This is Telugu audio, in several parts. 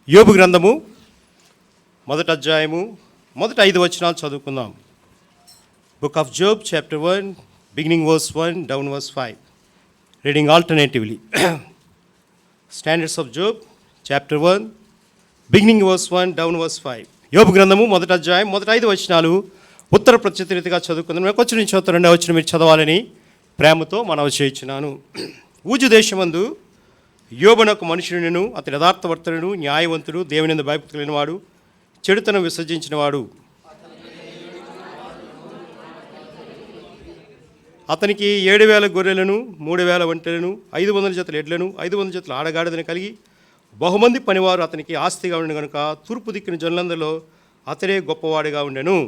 యోబు గ్రంథము మొదటి అధ్యాయము మొదటి 5 వచనాలు చదువుకుందాం. Book of Job chapter 1 beginning verse 1 down verse 5. Reading alternatively. Standards of Job chapter 1 beginning verse 1 down verse 5. యోబు గ్రంథము మొదటి అధ్యాయం మొదటి 5 వచనాలు ఉత్తర ప్రత్యుత్తర రీతిగా చదువుకుందాం. నాకు వచ్చిన నుంచి చదువుతా 2వ వచనం మీరు చదవాలని ప్రేమతో మనవి చేయించున్నాను. ఊజు దేశమందు యోబునకు మనుషుడును, అతని యథార్థవర్తనుడు, న్యాయవంతుడు, దేవునియందు భయభక్తులు లేనివాడు, చెడుతనం విసర్జించినవాడు. అతనికి 7,000 గొర్రెలను, 3,000 ఒంటెలను, 500 జతల ఎడ్లను, 500 జతల ఆడగాడిదను కలిగి బహుమంది పనివారు అతనికి ఆస్తిగా ఉండను కనుక తూర్పు దిక్కిన జనులందరిలో అతడే గొప్పవాడిగా ఉండెను.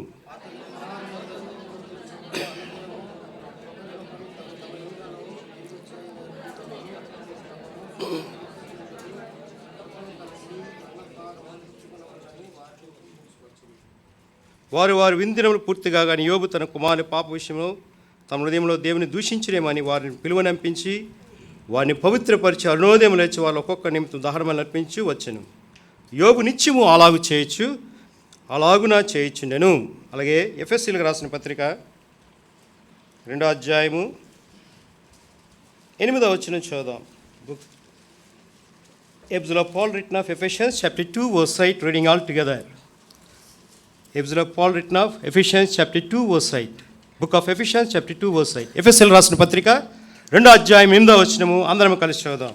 వారు విందినములు పూర్తిగా కానీ యోబు తన కుమారుని పాప విషయంలో తమ హృదయంలో దేవుని దూషించలేమని వారిని పిలువనంపించి వారిని పవిత్రపరిచి అరుణోదయం లేచి వాళ్ళు ఒక్కొక్క నిమిత్తం దహనమని అర్పించి వచ్చెను. యోబు నిత్యము అలాగు చేయొచ్చు, అలాగునా చేయుచుండెను. అలాగే ఎఫెసీలకు రాసిన పత్రిక 2వ అధ్యాయము 8వ వచనం చదువుదాం. Book Epistle of Paul written of Ephesians chapter 2 verse 8, reading all together. Epistle of Paul written of Ephesians chapter 2 verse 8. Book of Ephesians chapter 2 verse 8. ఎఫెసీయులకు రాసిన పత్రిక 2వ అధ్యాయం 8వ వచనము అందరం కలిసి చదువుదాం.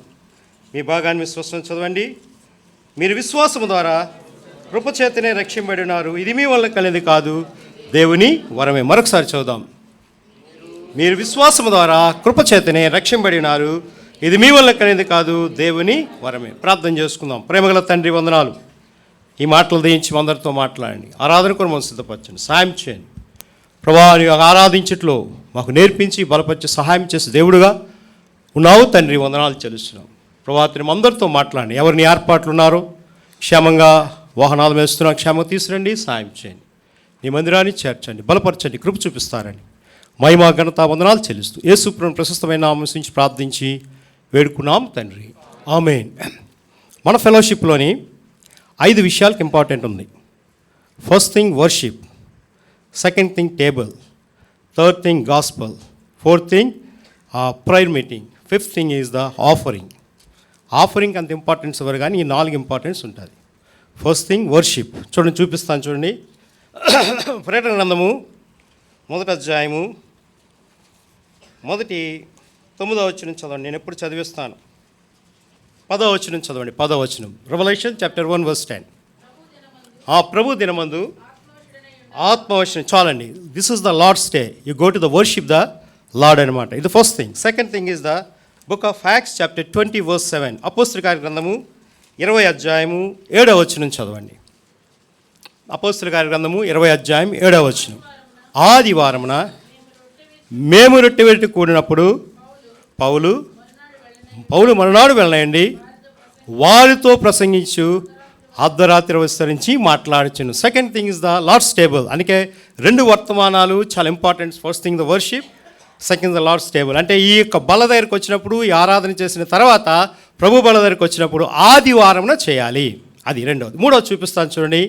మీ భాగాన్ని విశ్వాసం చదవండి. మీరు విశ్వాసము ద్వారా కృపచేతనే రక్షింపబడి ఉన్నారు, ఇది మీ వల్ల కలిగింది కాదు, దేవుని వరమే. మరొకసారి చదువుదాం. మీరు విశ్వాసము ద్వారా కృపచేతనే రక్షింపబడి ఉన్నారు, ఇది మీ వల్ల కలిగింది కాదు, దేవుని వరమే. ప్రార్థన చేసుకుందాం. ప్రేమగల తండ్రి వందనాలు. ఈ మాటలు దయించి అందరితో మాట్లాడండి. ఆరాధన కూడా మనం సిద్ధపరచండి, సాయం చేయండి ప్రభా. ఆరాధించట్లో మాకు నేర్పించి బలపరిచి సహాయం చేసి దేవుడుగా ఉన్నావు తండ్రి, వందనాలు చెల్లిస్తున్నాం ప్రభా. అందరితో మాట్లాడండి. ఎవరిని ఏర్పాట్లు ఉన్నారో క్షేమంగా వాహనాలు వేస్తున్నా క్షేమంగా తీసుకురండి, సాయం చేయండి. నీ మందిరాన్ని చేర్చండి, బలపరచండి, కృప చూపిస్తారని మహిమా ఘనత వందనాలు చెల్లిస్తూ యేసు ప్రభువుని ప్రశస్తమైన నామం నుంచి ప్రార్థించి వేడుకున్నాం తండ్రి, ఆమేన్. మన ఫెలోషిప్లోని 5 విషయాలకు ఇంపార్టెంట్ ఉంది. First thing worship, second thing table, third thing gospel, fourth thing prayer meeting, fifth thing is the offering. Offering అంత ఇంపార్టెన్స్ ఇవ్వరు కానీ ఈ 4 ఇంపార్టెన్స్ ఉంటుంది. First thing worship. చూడండి, చూపిస్తాను చూడండి. ప్రకటన గ్రంథము మొదటి అధ్యాయము మొదటి 9వ వచనం చదవండి. నేను ఎప్పుడు చదివిస్తాను. 10వ వచనం చదవండి. 10వ వచనం. Revelation chapter 1 verse 10. ప్రభు దినమందు ఆత్మవచనం. చాలండి. This is the Lord's day. You go to the worship the Lord అనమాట. ఇది first thing. Second thing is the book of Acts chapter 20 verse 7. అపోస్తలుల కార్య గ్రంథము 20వ అధ్యాయము 7వ వచనం చదవండి. అపోస్తలుల కార్య గ్రంథము 20వ అధ్యాయం 7వ వచనం. ఆదివారమున మేము రొట్టె విడిచి కూడినప్పుడు పౌలు మరునాడు వెళ్ళండి వారితో ప్రసంగించు అర్ధరాత్రి విస్తరించి మాట్లాడుచును. Second thing is the Lord's table. అందుకే 2 వర్తమానాలు చాలా important. First thing the worship, second the Lord's table. అంటే ఈ యొక్క బల దగ్గరికి వచ్చినప్పుడు, ఈ ఆరాధన చేసిన తర్వాత ప్రభు బల దగ్గరికి వచ్చినప్పుడు ఆదివారంన చేయాలి. అది రెండవది. 3వది చూపిస్తాను చూడండి.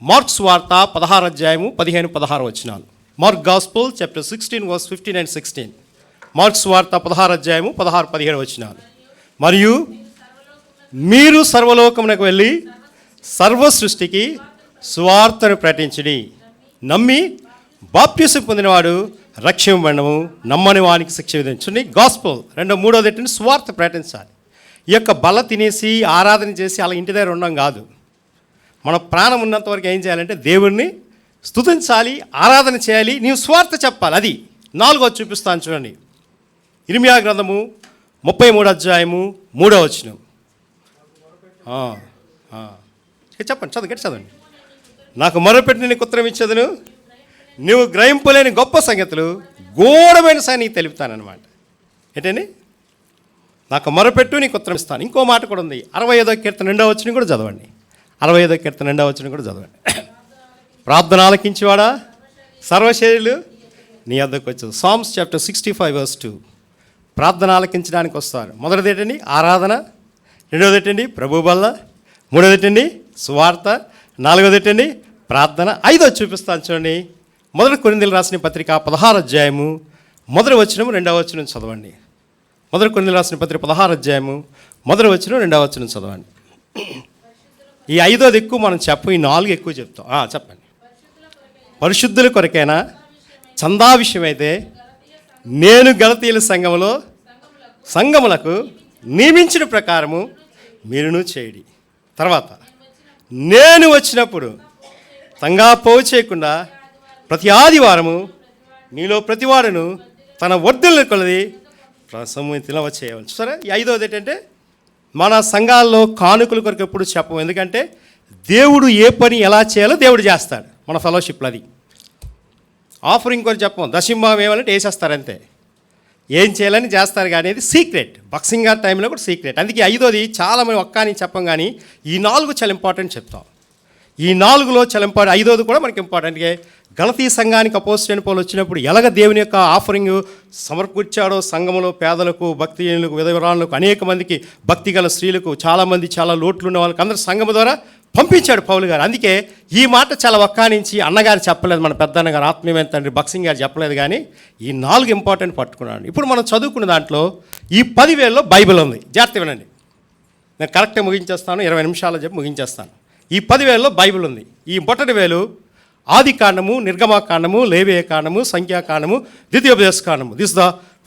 మార్క్స్ వార్త 16వ అధ్యాయము 15-16 వచనాలు. Mark gospel chapter 16 verse 15 and 16. Marks వార్త 16వ అధ్యాయము 16-17 వచనాలు. మరియు మీరు సర్వలోకమునకు వెళ్ళి సర్వ సృష్టికి సువార్తను ప్రకటించుడి, నమ్మి బాప్టిసం పొందినవాడు రక్షింపబడము, నమ్మని వానికి శిక్ష విధించండి. గాస్పుల్. 3వది ఏంటంటే సువార్త ప్రకటించాలి. ఈ యొక్క బల తినేసి ఆరాధన చేసి అలా ఇంటి దగ్గర ఉండడం కాదు. మన ప్రాణం ఉన్నంత వరకు ఏం చేయాలంటే దేవుణ్ణి స్తుతించాలి, ఆరాధన చేయాలి, నీవు స్వార్థ చెప్పాలి. అది 4వది చూపిస్తాను చూడండి. ఇర్మియా గ్రంథము 33వ అధ్యాయము 3వ వచనం. చెప్పండి, చదవండి. నాకు మొరపెట్టి నీకు ఉత్తరం ఇచ్చేదను, నువ్వు గ్రహింపలేని గొప్ప సంగతులు గూఢమైన సాయి నీకు తెలుపుతానమాట. ఏంటండి? నాకు మొరపెట్టు నీకు ఉత్తరం ఇస్తాను. ఇంకో మాట కూడా ఉంది. 65వ కీర్తన 2వ వచనం కూడా చదవండి. 65వ కీర్తన 2వ వచనం కూడా చదవండి. ప్రార్థన ఆలకించేవాడా సర్వశరీరులు నీ వద్దకు వచ్చారు. Psalms chapter 65 verse 2. ప్రార్థన ఆలకించడానికి వస్తారు. మొదటిది ఏంటండి? ఆరాధన. రెండవది ఏంటండి? ప్రభు బల్ల. మూడోది ఏంటండి? సువార్త. నాలుగోది ఏంటండి? ప్రార్థన. ఐదోది చూపిస్తాను చూడండి. మొదటి కొరింథీయులకు రాసిన పత్రిక 16వ అధ్యాయము మొదటి వచనం 2వ వచనం చదవండి. మొదటి కొరింథీయులకు రాసిన పత్రిక 16వ అధ్యాయము మొదటి వచనం 2వ వచనం చదవండి. ఈ ఐదోది ఎక్కువ మనం చెప్పం, ఈ 4 ఎక్కువ చెప్తాం. చెప్పండి. పరిశుద్ధుల కొరకైనా చందా విషయం అయితే నేను గలతీయుల సంఘములకు నియమించిన ప్రకారము మీరును చేయడి. తర్వాత, నేను వచ్చినప్పుడు తంగా పోగు చేయకుండా ప్రతి ఆదివారము నీలో ప్రతివాడును తన వర్ధులను కొలది ప్రసమ్మితిలో చేయవచ్చు. సరే, ఈ ఐదవది ఏంటంటే మన సంఘాల్లో కానుకల కొరకు ఎప్పుడు చెప్పం. ఎందుకంటే దేవుడు ఏ పని ఎలా చేయాలో దేవుడు చేస్తాడు. మన ఫెలోషిప్లో అది ఆఫరింగ్ కొరకు చెప్పం. దశంభాగం ఏమంటే వేసేస్తారు అంతే, ఏం చేయాలని చేస్తారు. కానీ అది సీక్రెట్. బాక్సింగ్ గారి టైంలో కూడా సీక్రెట్. అందుకే ఐదోది చాలామంది ఒక్కని చెప్పం, కానీ ఈ 4 చాలా ఇంపార్టెంట్ చెప్తాం. ఈ 4లో చాలా ఇంపార్టెంట్. ఐదోది కూడా మనకి ఇంపార్టెంట్. గలతీ సంఘానికి అపోజిట్ పౌలు వచ్చినప్పుడు ఎలాగ దేవుని యొక్క ఆఫరింగ్ సమర్పించాడో సంఘములో పేదలకు, భక్తిహీనులకు, విధవరాలకు, అనేక మందికి, భక్తి గల స్త్రీలకు, చాలామంది చాలా లోట్లు ఉన్న వాళ్ళకి అందరూ సంఘము ద్వారా పంపించాడు పౌలు గారు. అందుకే ఈ మాట చాలా ఒక్కానించి అన్నగారు చెప్పలేదు, మన పెద్ద అన్నగారు ఆత్మీయమైన తండ్రి బాక్సింగ్ గారు చెప్పలేదు, కానీ ఈ 4 ఇంపార్టెంట్ పట్టుకున్నాడు. ఇప్పుడు మనం చదువుకున్న దాంట్లో ఈ 10,000లో బైబిల్ ఉంది. జాగ్రత్త వినండి, నేను కరెక్ట్గా ముగించేస్తాను, 20 నిమిషాలు చెప్పి ముగించేస్తాను. ఈ 10,000లో బైబిల్ ఉంది. ఈ మొదటి వేలు ఆది కాండము, నిర్గమాకాండము, లేవియ కాండము, సంఖ్యాకాండము, ద్వితీయోపదేశ కాండము. This the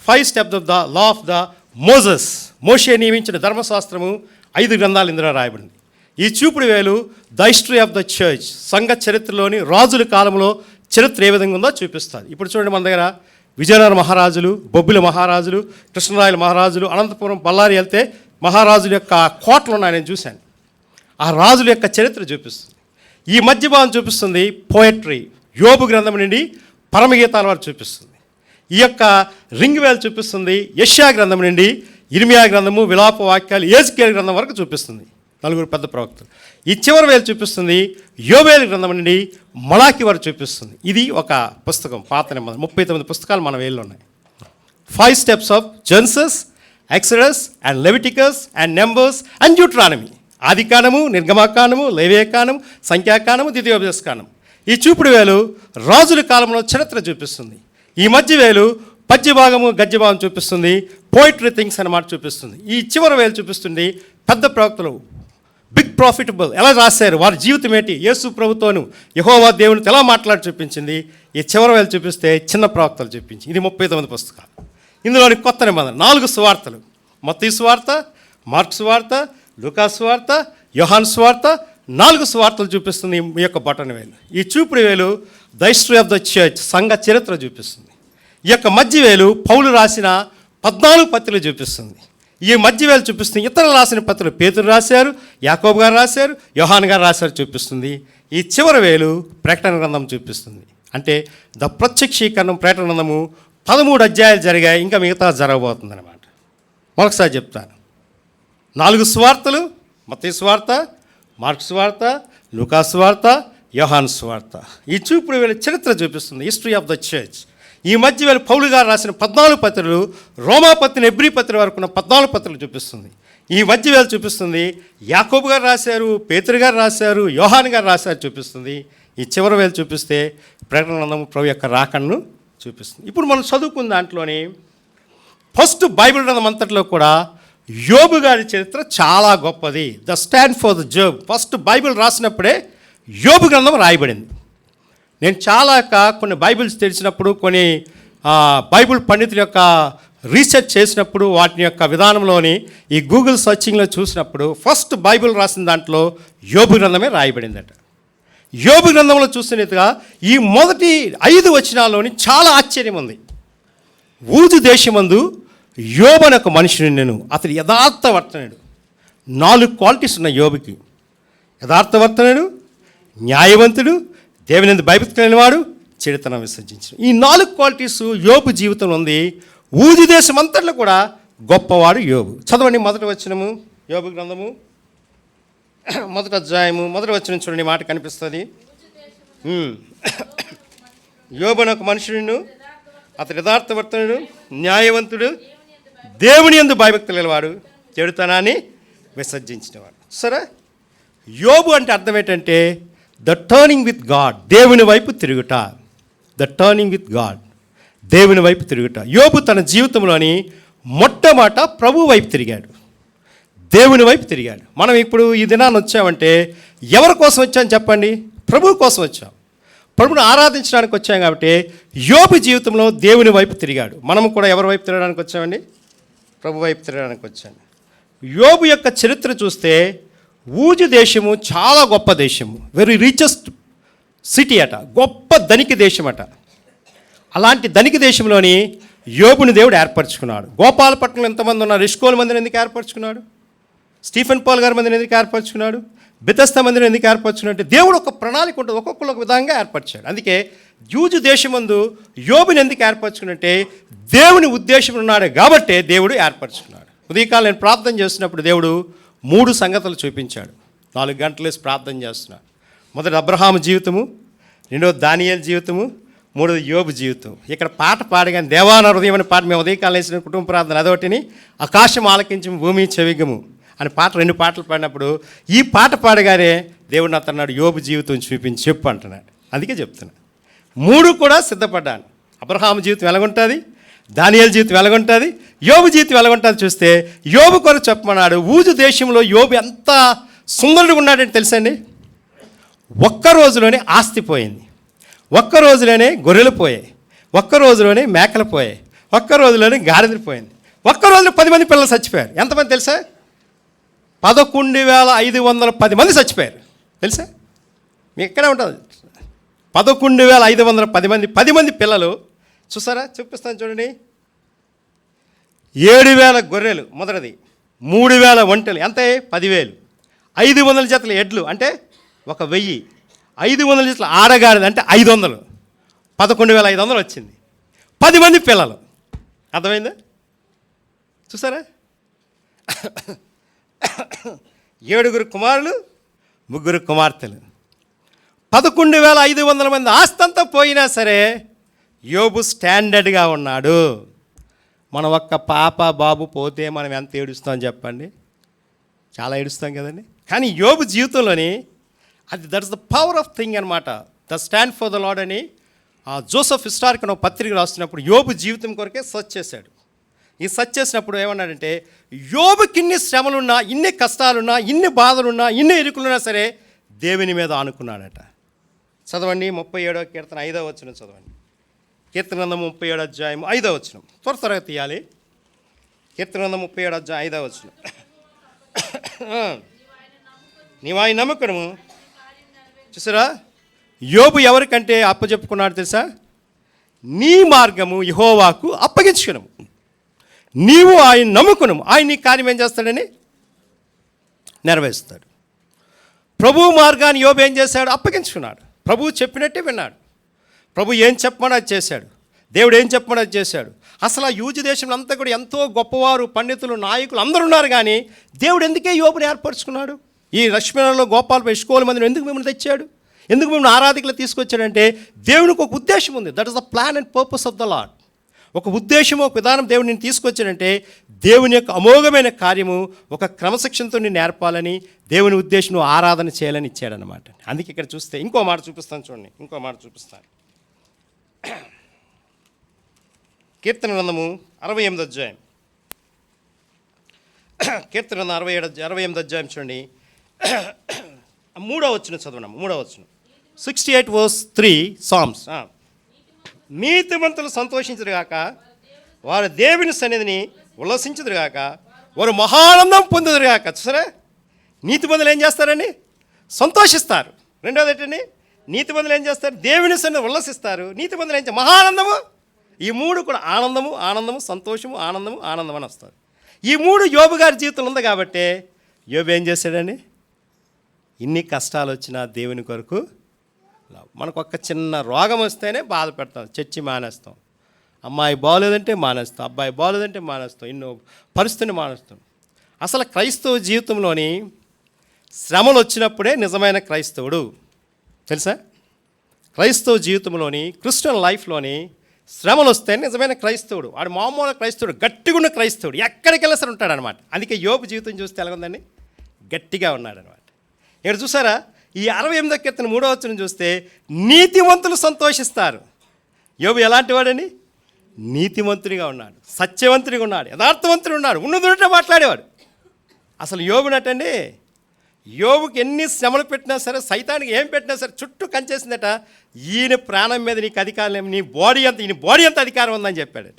5 steps of the law of the Moses. మోషే నియమించిన ధర్మశాస్త్రము 5 గ్రంథాలు ఇందులో రాయబడింది. ఈ చూపుడు వేలు the history of the church, సంఘ చరిత్రలోని రాజుల కాలంలో చరిత్ర ఏ విధంగా ఉందో చూపిస్తుంది. ఇప్పుడు చూడండి, మన దగ్గర విజయనగర మహారాజులు, బొబ్బిలి మహారాజులు, కృష్ణరాయల మహారాజులు, అనంతపురం, బళ్ళారి వెళ్తే మహారాజుల యొక్క కోటలు ఉన్నాయి, నేను చూశాను. ఆ రాజుల యొక్క చరిత్ర చూపిస్తుంది. ఈ మధ్య భాగం చూపిస్తుంది పోయట్రీ, యోబు గ్రంథం నుండి పరమగీతాల వారు చూపిస్తుంది. ఈ యొక్క రింగ్ వేలు చూపిస్తుంది యెషయా గ్రంథం నుండి ఇర్మియా గ్రంథము, విలాప వాక్యాలు, యెహెజ్కేలు గ్రంథం వరకు చూపిస్తుంది, 4 పెద్ద ప్రవక్తలు. ఈ చివరి వేలు చూపిస్తుంది యోబేలు గ్రంథం నుండి మలాకి వారు చూపిస్తుంది. ఇది ఒక పుస్తకం, పాత నిబంధన 39 పుస్తకాలు మన వేళ్ళు ఉన్నాయి. 5 steps of Genesis, Exodus and Leviticus and numbers and Deuteronomy. ఆది కాండము, నిర్గమాకాండము, లేవియ కాండము, సంఖ్యాకాండము, ద్వితీయోపదేశ కాండము. ఈ చూపుడు వేలు రాజుల కాలంలో చరిత్ర చూపిస్తుంది. ఈ మధ్య వేలు పద్య భాగము, గద్య భాగం చూపిస్తుంది, పోయిటరీ థింగ్స్ అన్నమాట చూపిస్తుంది. ఈ చివరి వేలు చూపిస్తుంది పెద్ద ప్రవక్తలు, బిగ్ ప్రాఫిటబుల్ ఎలా రాశారు, వారి జీవితం ఏంటి, యేసు ప్రభుతోను యెహోవా దేవునితో ఎలా మాట్లాడి చూపించింది. ఈ చివరి వేలు చూపిస్తే చిన్న ప్రవక్తలు చూపించి. ఇది 39 పుస్తకాలు. ఇందులోని కొత్త నిబంధన 4 సువార్తలు, మత్తయి సువార్త, మార్కు సువార్త, లూకా సువార్త, యోహాను సువార్త, 4 సువార్తలు చూపిస్తుంది ఈ యొక్క బటన్ వేలు. ఈ చూపుడు వేలు the history of the church, సంఘ చరిత్ర చూపిస్తుంది. ఈ యొక్క మధ్య వేలు పౌలు రాసిన 14 పత్రికలు చూపిస్తుంది. ఈ మధ్య వేలు చూపిస్తుంది ఇతరులు రాసిన పత్రికలు, పేతురు రాశారు, యాకోబు గారు రాశారు, యోహాను గారు రాశారు చూపిస్తుంది. ఈ చివరి వేలు ప్రకటన గ్రంథం చూపిస్తుంది. అంటే ద ప్రత్యక్షీకరణం ప్రకటన గ్రంథము 13 అధ్యాయాలు జరిగాయి, ఇంకా మిగతా జరగబోతుంది అన్నమాట. మరొకసారి చెప్తాను, 4 సువార్తలు, మత్తయి సువార్త, మార్కు సువార్త, లూకా సువార్త, యోహాను సువార్త. ఈ చూపుడు వేళ చరిత్ర చూపిస్తుంది, హిస్టరీ ఆఫ్ ద చర్చ్. ఈ మధ్య వేళ పౌలు గారు రాసిన 14 పత్రికలు, రోమా పత్రిక, ఎబ్రీ పత్రిక వరకు ఉన్న 14 పత్రికలు చూపిస్తుంది. ఈ మధ్య వేళ చూపిస్తుంది యాకోబు గారు రాశారు, పేతురు గారు రాశారు, యోహాను గారు రాశారు చూపిస్తుంది. ఈ చివరి వేళ చూపిస్తే ప్రకటన గ్రంథము ప్రభు యొక్క రాకడను చూపిస్తుంది. ఇప్పుడు మనం చదువుకున్న దాంట్లోని ఫస్ట్ బైబిల్ గ్రంథం అంతట్లో కూడా యోబు గారి చరిత్ర చాలా గొప్పది. The stand for the Job. First Bible రాసినప్పుడే యోబు గ్రంథం రాయబడింది. నేను చాలా కొన్ని బైబిల్స్ తెలిసినప్పుడు, కొన్ని బైబిల్ పండితుల యొక్క రీసెర్చ్ చేసినప్పుడు, వాటి యొక్క విధానంలోని ఈ గూగుల్ సర్చింగ్లో చూసినప్పుడు ఫస్ట్ బైబిల్ రాసిన దాంట్లో యోబు గ్రంథమే రాయబడిందట. యోబు గ్రంథంలో చూసినట్టుగా ఈ మొదటి 5 వచనాల్లోని చాలా ఆశ్చర్యం ఉంది. ఊజు దేశమందు యోబు అనే ఒక మనుషుని, నేను అతడు యథార్థవర్తనుడు. 4 క్వాలిటీస్ ఉన్నాయి యోబుకి. యథార్థవర్తనుడు, న్యాయవంతుడు, దేవుని యందు భయభక్తి కలిగినవాడు, చెడుతనం విసర్జించు. ఈ 4 క్వాలిటీస్ యోబు జీవితంలో ఉంది. ఊజు దేశం అంతట్లో కూడా గొప్పవాడు యోబు. చదవండి మొదటి వచనము, యోబు గ్రంథము 1వ అధ్యాయము 1వ వచనం చూడండి, మాట కనిపిస్తుంది. యోబు అనే ఒక మనుషుడు, అతడు యథార్థవర్తనుడు, న్యాయవంతుడు, దేవుని యందు భయభక్తి కలిగినవాడు, చెడుతనాన్ని విసర్జించినవాడు. సరే, యోబు అంటే అర్థం ఏంటంటే ద టర్నింగ్ విత్ గాడ్, దేవుని వైపు తిరుగుట. ద టర్నింగ్ విత్ గాడ్, దేవుని వైపు తిరుగుట. యోబు తన జీవితంలోని మొట్టమొదట ప్రభు వైపు తిరిగాడు, దేవుని వైపు తిరిగాడు. మనం ఇప్పుడు ఈ దినాన్ని వచ్చామంటే ఎవరి కోసం వచ్చాం చెప్పండి? ప్రభు కోసం వచ్చాం, ప్రభుని ఆరాధించడానికి వచ్చాం. కాబట్టి యోబు జీవితంలో దేవుని వైపు తిరిగాడు. మనం కూడా ఎవరి వైపు తిరగడానికి వచ్చామండి? ప్రభు వైపు తిరగడానికి వచ్చాను. యోబు యొక్క చరిత్ర చూస్తే ఊజు దేశము చాలా గొప్ప దేశము, వెరీ రిచెస్ట్ సిటీ అట, గొప్ప ధనిక దేశం అట. అలాంటి ధనిక దేశంలోని యోబుని దేవుడు ఏర్పరచుకున్నాడు. గోపాలపట్నంలో ఎంతమంది ఉన్నారు? ఇష్కోల్ మందిని ఎందుకు ఏర్పరచుకున్నాడు? స్టీఫెన్ పాల్ గారి మందిని ఎందుకు ఏర్పరచుకున్నాడు? బెతస్తా మందిని ఎందుకు ఏర్పరచుకున్నాడు? అంటే దేవుడు ఒక ప్రణాళిక ఉంటుంది, ఒక్కొక్కరు ఒక విధంగా ఏర్పరిచాడు. అందుకే యూజు దేశమందు యోబుని ఎందుకు ఏర్పరచుకున్నట్టే దేవుని ఉద్దేశం ఉన్నాడు కాబట్టే దేవుడు ఏర్పరచుకున్నాడు. ఉదయకాలం నేను ప్రార్థన చేస్తున్నప్పుడు దేవుడు 3 సంగతులు చూపించాడు. 4 గంటలు వేసి ప్రార్థన చేస్తున్నాడు. మొదటి అబ్రహాము జీవితము, రెండోది దానియేలు జీవితము, మూడోది యోబు జీవితం. ఇక్కడ పాట పాడగానే దేవాన హృదయం అనే పాట మేము ఉదయకాలం వేసిన కుటుంబ ప్రార్థన అదొకటిని, ఆకాశం ఆలకించము భూమి చెవిగము అని పాట 2 పాటలు పాడినప్పుడు ఈ పాట పాడగానే దేవుడు నాతో అన్నాడు యోబు జీవితం చూపించి చెప్పు అంటున్నాడు. అందుకే చెప్తున్నా 3 కూడా సిద్ధపడ్డాను. అబ్రహాము జీవితం ఎలాగుంటుంది, దానియేలు జీవితం ఎలాగుంటుంది, యోబు జీవితం ఎలాగుంటుంది చూస్తే యోబు కొరకు చెప్పమన్నాడు. ఊజు దేశంలో యోబు ఎంత సుందరుడుగా ఉన్నాడంటే తెలుసండి, ఒక్క రోజులోనే ఆస్తి పోయింది, ఒక్క రోజులోనే గొర్రెలు పోయాయి, ఒక్క రోజులోనే మేకలు పోయాయి, ఒక్క రోజులోనే గాడిదలు పోయింది, ఒక్క రోజులో 10 మంది పిల్లలు చచ్చిపోయారు. ఎంతమంది తెలుసా? 11,510 మంది చచ్చిపోయారు. తెలుసా? మీకు ఎక్కడే ఉంటుంది 11,510 మంది, 10 మంది పిల్లలు. చూసారా? చూపిస్తాను చూడండి. 7,000 గొర్రెలు మొదటిది, 3,000 ఒంటెలు, ఎంత? 10,000. 500 జతల ఎడ్లు అంటే 1,000, 500 జతల ఆడగాడిద అంటే 500, 11,500 వచ్చింది. 10 మంది పిల్లలు. అర్థమైందా? చూసారా? 7 కుమారులు, 3 కుమార్తెలు, 11,500 మంది. ఆస్తంతా పోయినా సరే యోబు స్టాండర్డ్గా ఉన్నాడు. మనం ఒక్క పాప బాబు పోతే మనం ఎంత ఏడుస్తాం చెప్పండి? చాలా ఏడుస్తాం కదండి. కానీ యోబు జీవితంలోని అది that's the power of thing అనమాట. The stand for the Lord అని జోసెఫ్ హిస్టారిక్ అని పత్రిక రాస్తున్నప్పుడు యోబు జీవితం కొరకే సర్చ్ చేశాడు. ఈ సర్చ్ చేసినప్పుడు ఏమన్నాడంటే యోబుకి ఇన్ని శ్రమలున్నా, ఇన్ని కష్టాలున్నా, ఇన్ని బాధలున్నా, ఇన్ని ఇరుకులున్నా సరే దేవుని మీద ఆనుకున్నాడట. చదవండి 37వ కీర్తన 5వ వచనం చదవండి. కీర్తన గ్రంథం 37వ అధ్యాయం 5వ వచనం. త్వరగా తీయాలి. కీర్తన గ్రంథం 37వ అధ్యాయం 5వ వచనం. నీవు ఆయన నమ్మకము. చూసారా? యోబు ఎవరికంటే అప్పచెప్పుకున్నాడు తెలుసా? నీ మార్గము యెహోవాకు అప్పగించుకును, నీవు ఆయన నమ్ముకును, ఆయన నీ కార్యం ఏం చేస్తాడని నెరవేరుస్తాడు. ప్రభు మార్గాన్ని యోబు ఏం చేశాడు? అప్పగించుకున్నాడు. ప్రభువు చెప్పినట్టే విన్నాడు. ప్రభు ఏం చెప్పమని అది చేశాడు. దేవుడు ఏం చెప్పమని అది చేశాడు. అసలు ఆ యూజు దేశంలో అంతా కూడా ఎంతో గొప్పవారు, పండితులు, నాయకులు అందరూ ఉన్నారు. కానీ దేవుడు ఎందుకే యోబుని ఏర్పరచుకున్నాడు? ఈ లక్ష్మణంలో గోపాల ఇష్కోల మందిని ఎందుకు మిమ్మల్ని తెచ్చాడు? ఎందుకు మిమ్మల్ని ఆరాధికులు తీసుకొచ్చాడంటే దేవునికి ఒక ఉద్దేశం ఉంది. That is the plan and purpose of the lord. ఒక ఉద్దేశం, ఒక విధానం దేవుడు నేను తీసుకొచ్చాడంటే దేవుని యొక్క అమోఘమైన కార్యము ఒక క్రమశిక్షణతో నేను నేర్పాలని, దేవుని ఉద్దేశం ఆరాధన చేయాలని ఇచ్చాడనమాట. అందుకే ఇక్కడ చూస్తే ఇంకో మాట చూపిస్తాను చూడండి, ఇంకో మాట చూపిస్తాను. కీర్తన గ్రంథము 68వ అధ్యాయం, కీర్తన గ్రంథం 68వ అధ్యాయం చూడండి. 3వ వచనం చదవడం. 3వ వచనం 68:3 సామ్స్. నీతిమంతులు సంతోషించదురుగాక, వారు దేవుని సన్నిధిని ఉల్లసించుదురుగాక, వారు మహానందం పొందుదురుగాక. చూసారా? నీతిమంతులు ఏం చేస్తారండి? సంతోషిస్తారు. రెండోది ఏంటండి? నీతిమంతులు ఏం చేస్తారు? దేవుని సన్నిధిని ఉల్లసిస్తారు. నీతిమంతులు ఏం చేస్తారు? మహానందము. ఈ 3 కూడా ఆనందము, ఆనందము, సంతోషము, ఆనందము, ఆనందం అని వస్తారు. ఈ 3 యోబు గారి జీవితంలో ఉంది కాబట్టి యోబు ఏం చేశాడండి? ఇన్ని కష్టాలు వచ్చినా దేవుని కొరకు, మనకు ఒక చిన్న రోగం వస్తేనే బాధ పెడతాం, చర్చి మానేస్తాం, అమ్మాయి బాగోలేదంటే మానేస్తాం, అబ్బాయి బాగోలేదంటే మానేస్తాం, ఎన్నో పరిస్థితిని మానేస్తాం. అసలు క్రైస్తవ జీవితంలోని శ్రమలు వచ్చినప్పుడే నిజమైన క్రైస్తవుడు. తెలుసా? క్రైస్తవ జీవితంలోని, క్రిస్టియన్ లైఫ్లోని శ్రమలు వస్తే నిజమైన క్రైస్తవుడు. వాడు మామూలు క్రైస్తవుడు, గట్టిగా ఉన్న క్రైస్తవుడు, ఎక్కడికి వెళ్ళి సరే ఉంటాడనమాట. అందుకే యోబు జీవితం చూస్తే ఎలా ఉందండి? గట్టిగా ఉన్నాడనమాట. ఇక్కడ చూసారా, ఈ 68వ కీర్తన 3వ వచనం చూస్తే నీతిమంతులు సంతోషిస్తారు. యోబు ఎలాంటి వాడని? నీతిమంతుడిగా ఉన్నాడు, సత్యవంతుడిగా ఉన్నాడు, యథార్థవంతుడు ఉన్నాడు, ఉన్నదున్నట్టు మాట్లాడేవాడు. అసలు యోబునటండి, యోబుకి ఎన్ని శ్రమలు పెట్టినా సరే, సైతానికి ఏం పెట్టినా సరే చుట్టూ కంచేసిందట. ఈయన ప్రాణం మీద నీకు అధికారం ఏమి, ఈయన బాడీ అంత అధికారం ఉందని చెప్పాడు.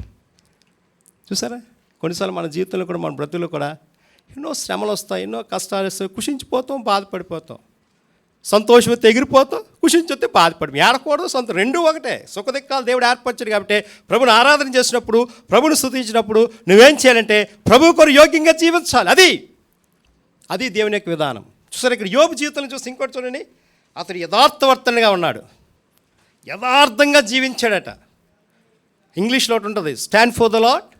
చూసారా, కొన్నిసార్లు మన జీవితంలో కూడా, మన బ్రతుకులో కూడా ఎన్నో శ్రమలు వస్తాయి, ఎన్నో కష్టాలు వస్తాయి, కుషించిపోతాం, బాధపడిపోతాం. సంతోషం వస్తే ఎగిరిపోతాం, కుషించొస్తే బాధపడి ఏడకూడదు. రెండూ ఒకటే. సుఖదిక్కాలు దేవుడు ఏర్పరచాడు కాబట్టి ప్రభుని ఆరాధన చేసినప్పుడు, ప్రభుని స్తుతించినప్పుడు నువ్వేం చేయాలంటే ప్రభు కొరకు యోగ్యంగా జీవించాలి. అది దేవుని యొక్క విధానం. చూసారు, ఇక్కడ యోబు జీవితంలో చూసి ఇంకోటి చూడండి, అతడు యథార్థవర్తనగా ఉన్నాడు, యథార్థంగా జీవించాడట. ఇంగ్లీష్లో ఒకటి ఉంటుంది, stand for the lord,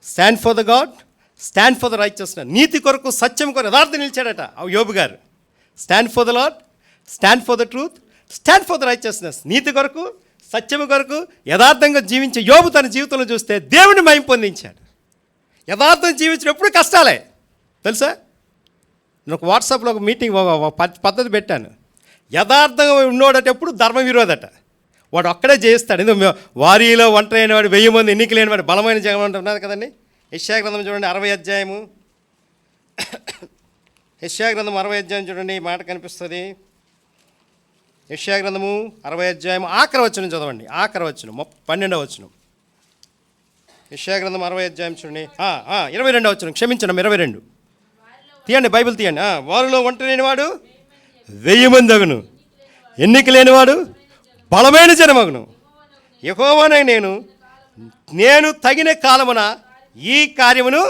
stand for the God, stand for the righteousness. నీతి కొరకు, సత్యం కొరకు యథార్థం నిలిచాడట యోబు గారు. Stand for the lord, stand for the truth, stand for the righteousness. నీతి కొరకు, సత్యము కొరకు యథార్థంగా జీవించే యోబు తన జీవితంలో చూస్తే దేవుని మహిమ పొందించాడు. యథార్థం జీవించినప్పుడు కష్టాలే తెలుసా. నేను ఒక వాట్సాప్లో ఒక మీటింగ్ పద్ధతి పెట్టాను. యథార్థంగా ఉన్నోడట ఎప్పుడు ధర్మ విరోధట. వాడు ఒక్కడే జయిస్తాడు. ఎందుకు? వారిలో ఒంటరైన వాడు 1000 మంది ఎన్నిక లేని వాడు బలమైన జగం అంటున్నారు కదండి. యెషయా గ్రంథం చూడండి 60వ అధ్యాయము. యెషయా గ్రంథం 60వ అధ్యాయం చూడండి, ఈ మాట కనిపిస్తుంది. యెషయా గ్రంథము 60వ అధ్యాయం ఆఖరి వచనం చదవండి, ఆఖరి వచనం 12వ వచనం. యెషయా గ్రంథం 60వ అధ్యాయం చూడండి, 22వ వచనం, క్షమించండి 22. తీయండి, బైబిల్ తీయండి. వారిలో ఒంటరి వాడు 1000 మంది అగును, ఎన్నిక లేనివాడు బలమైన జనమగును. యెహోవానే నేను తగిన కాలమున ఈ కార్యమును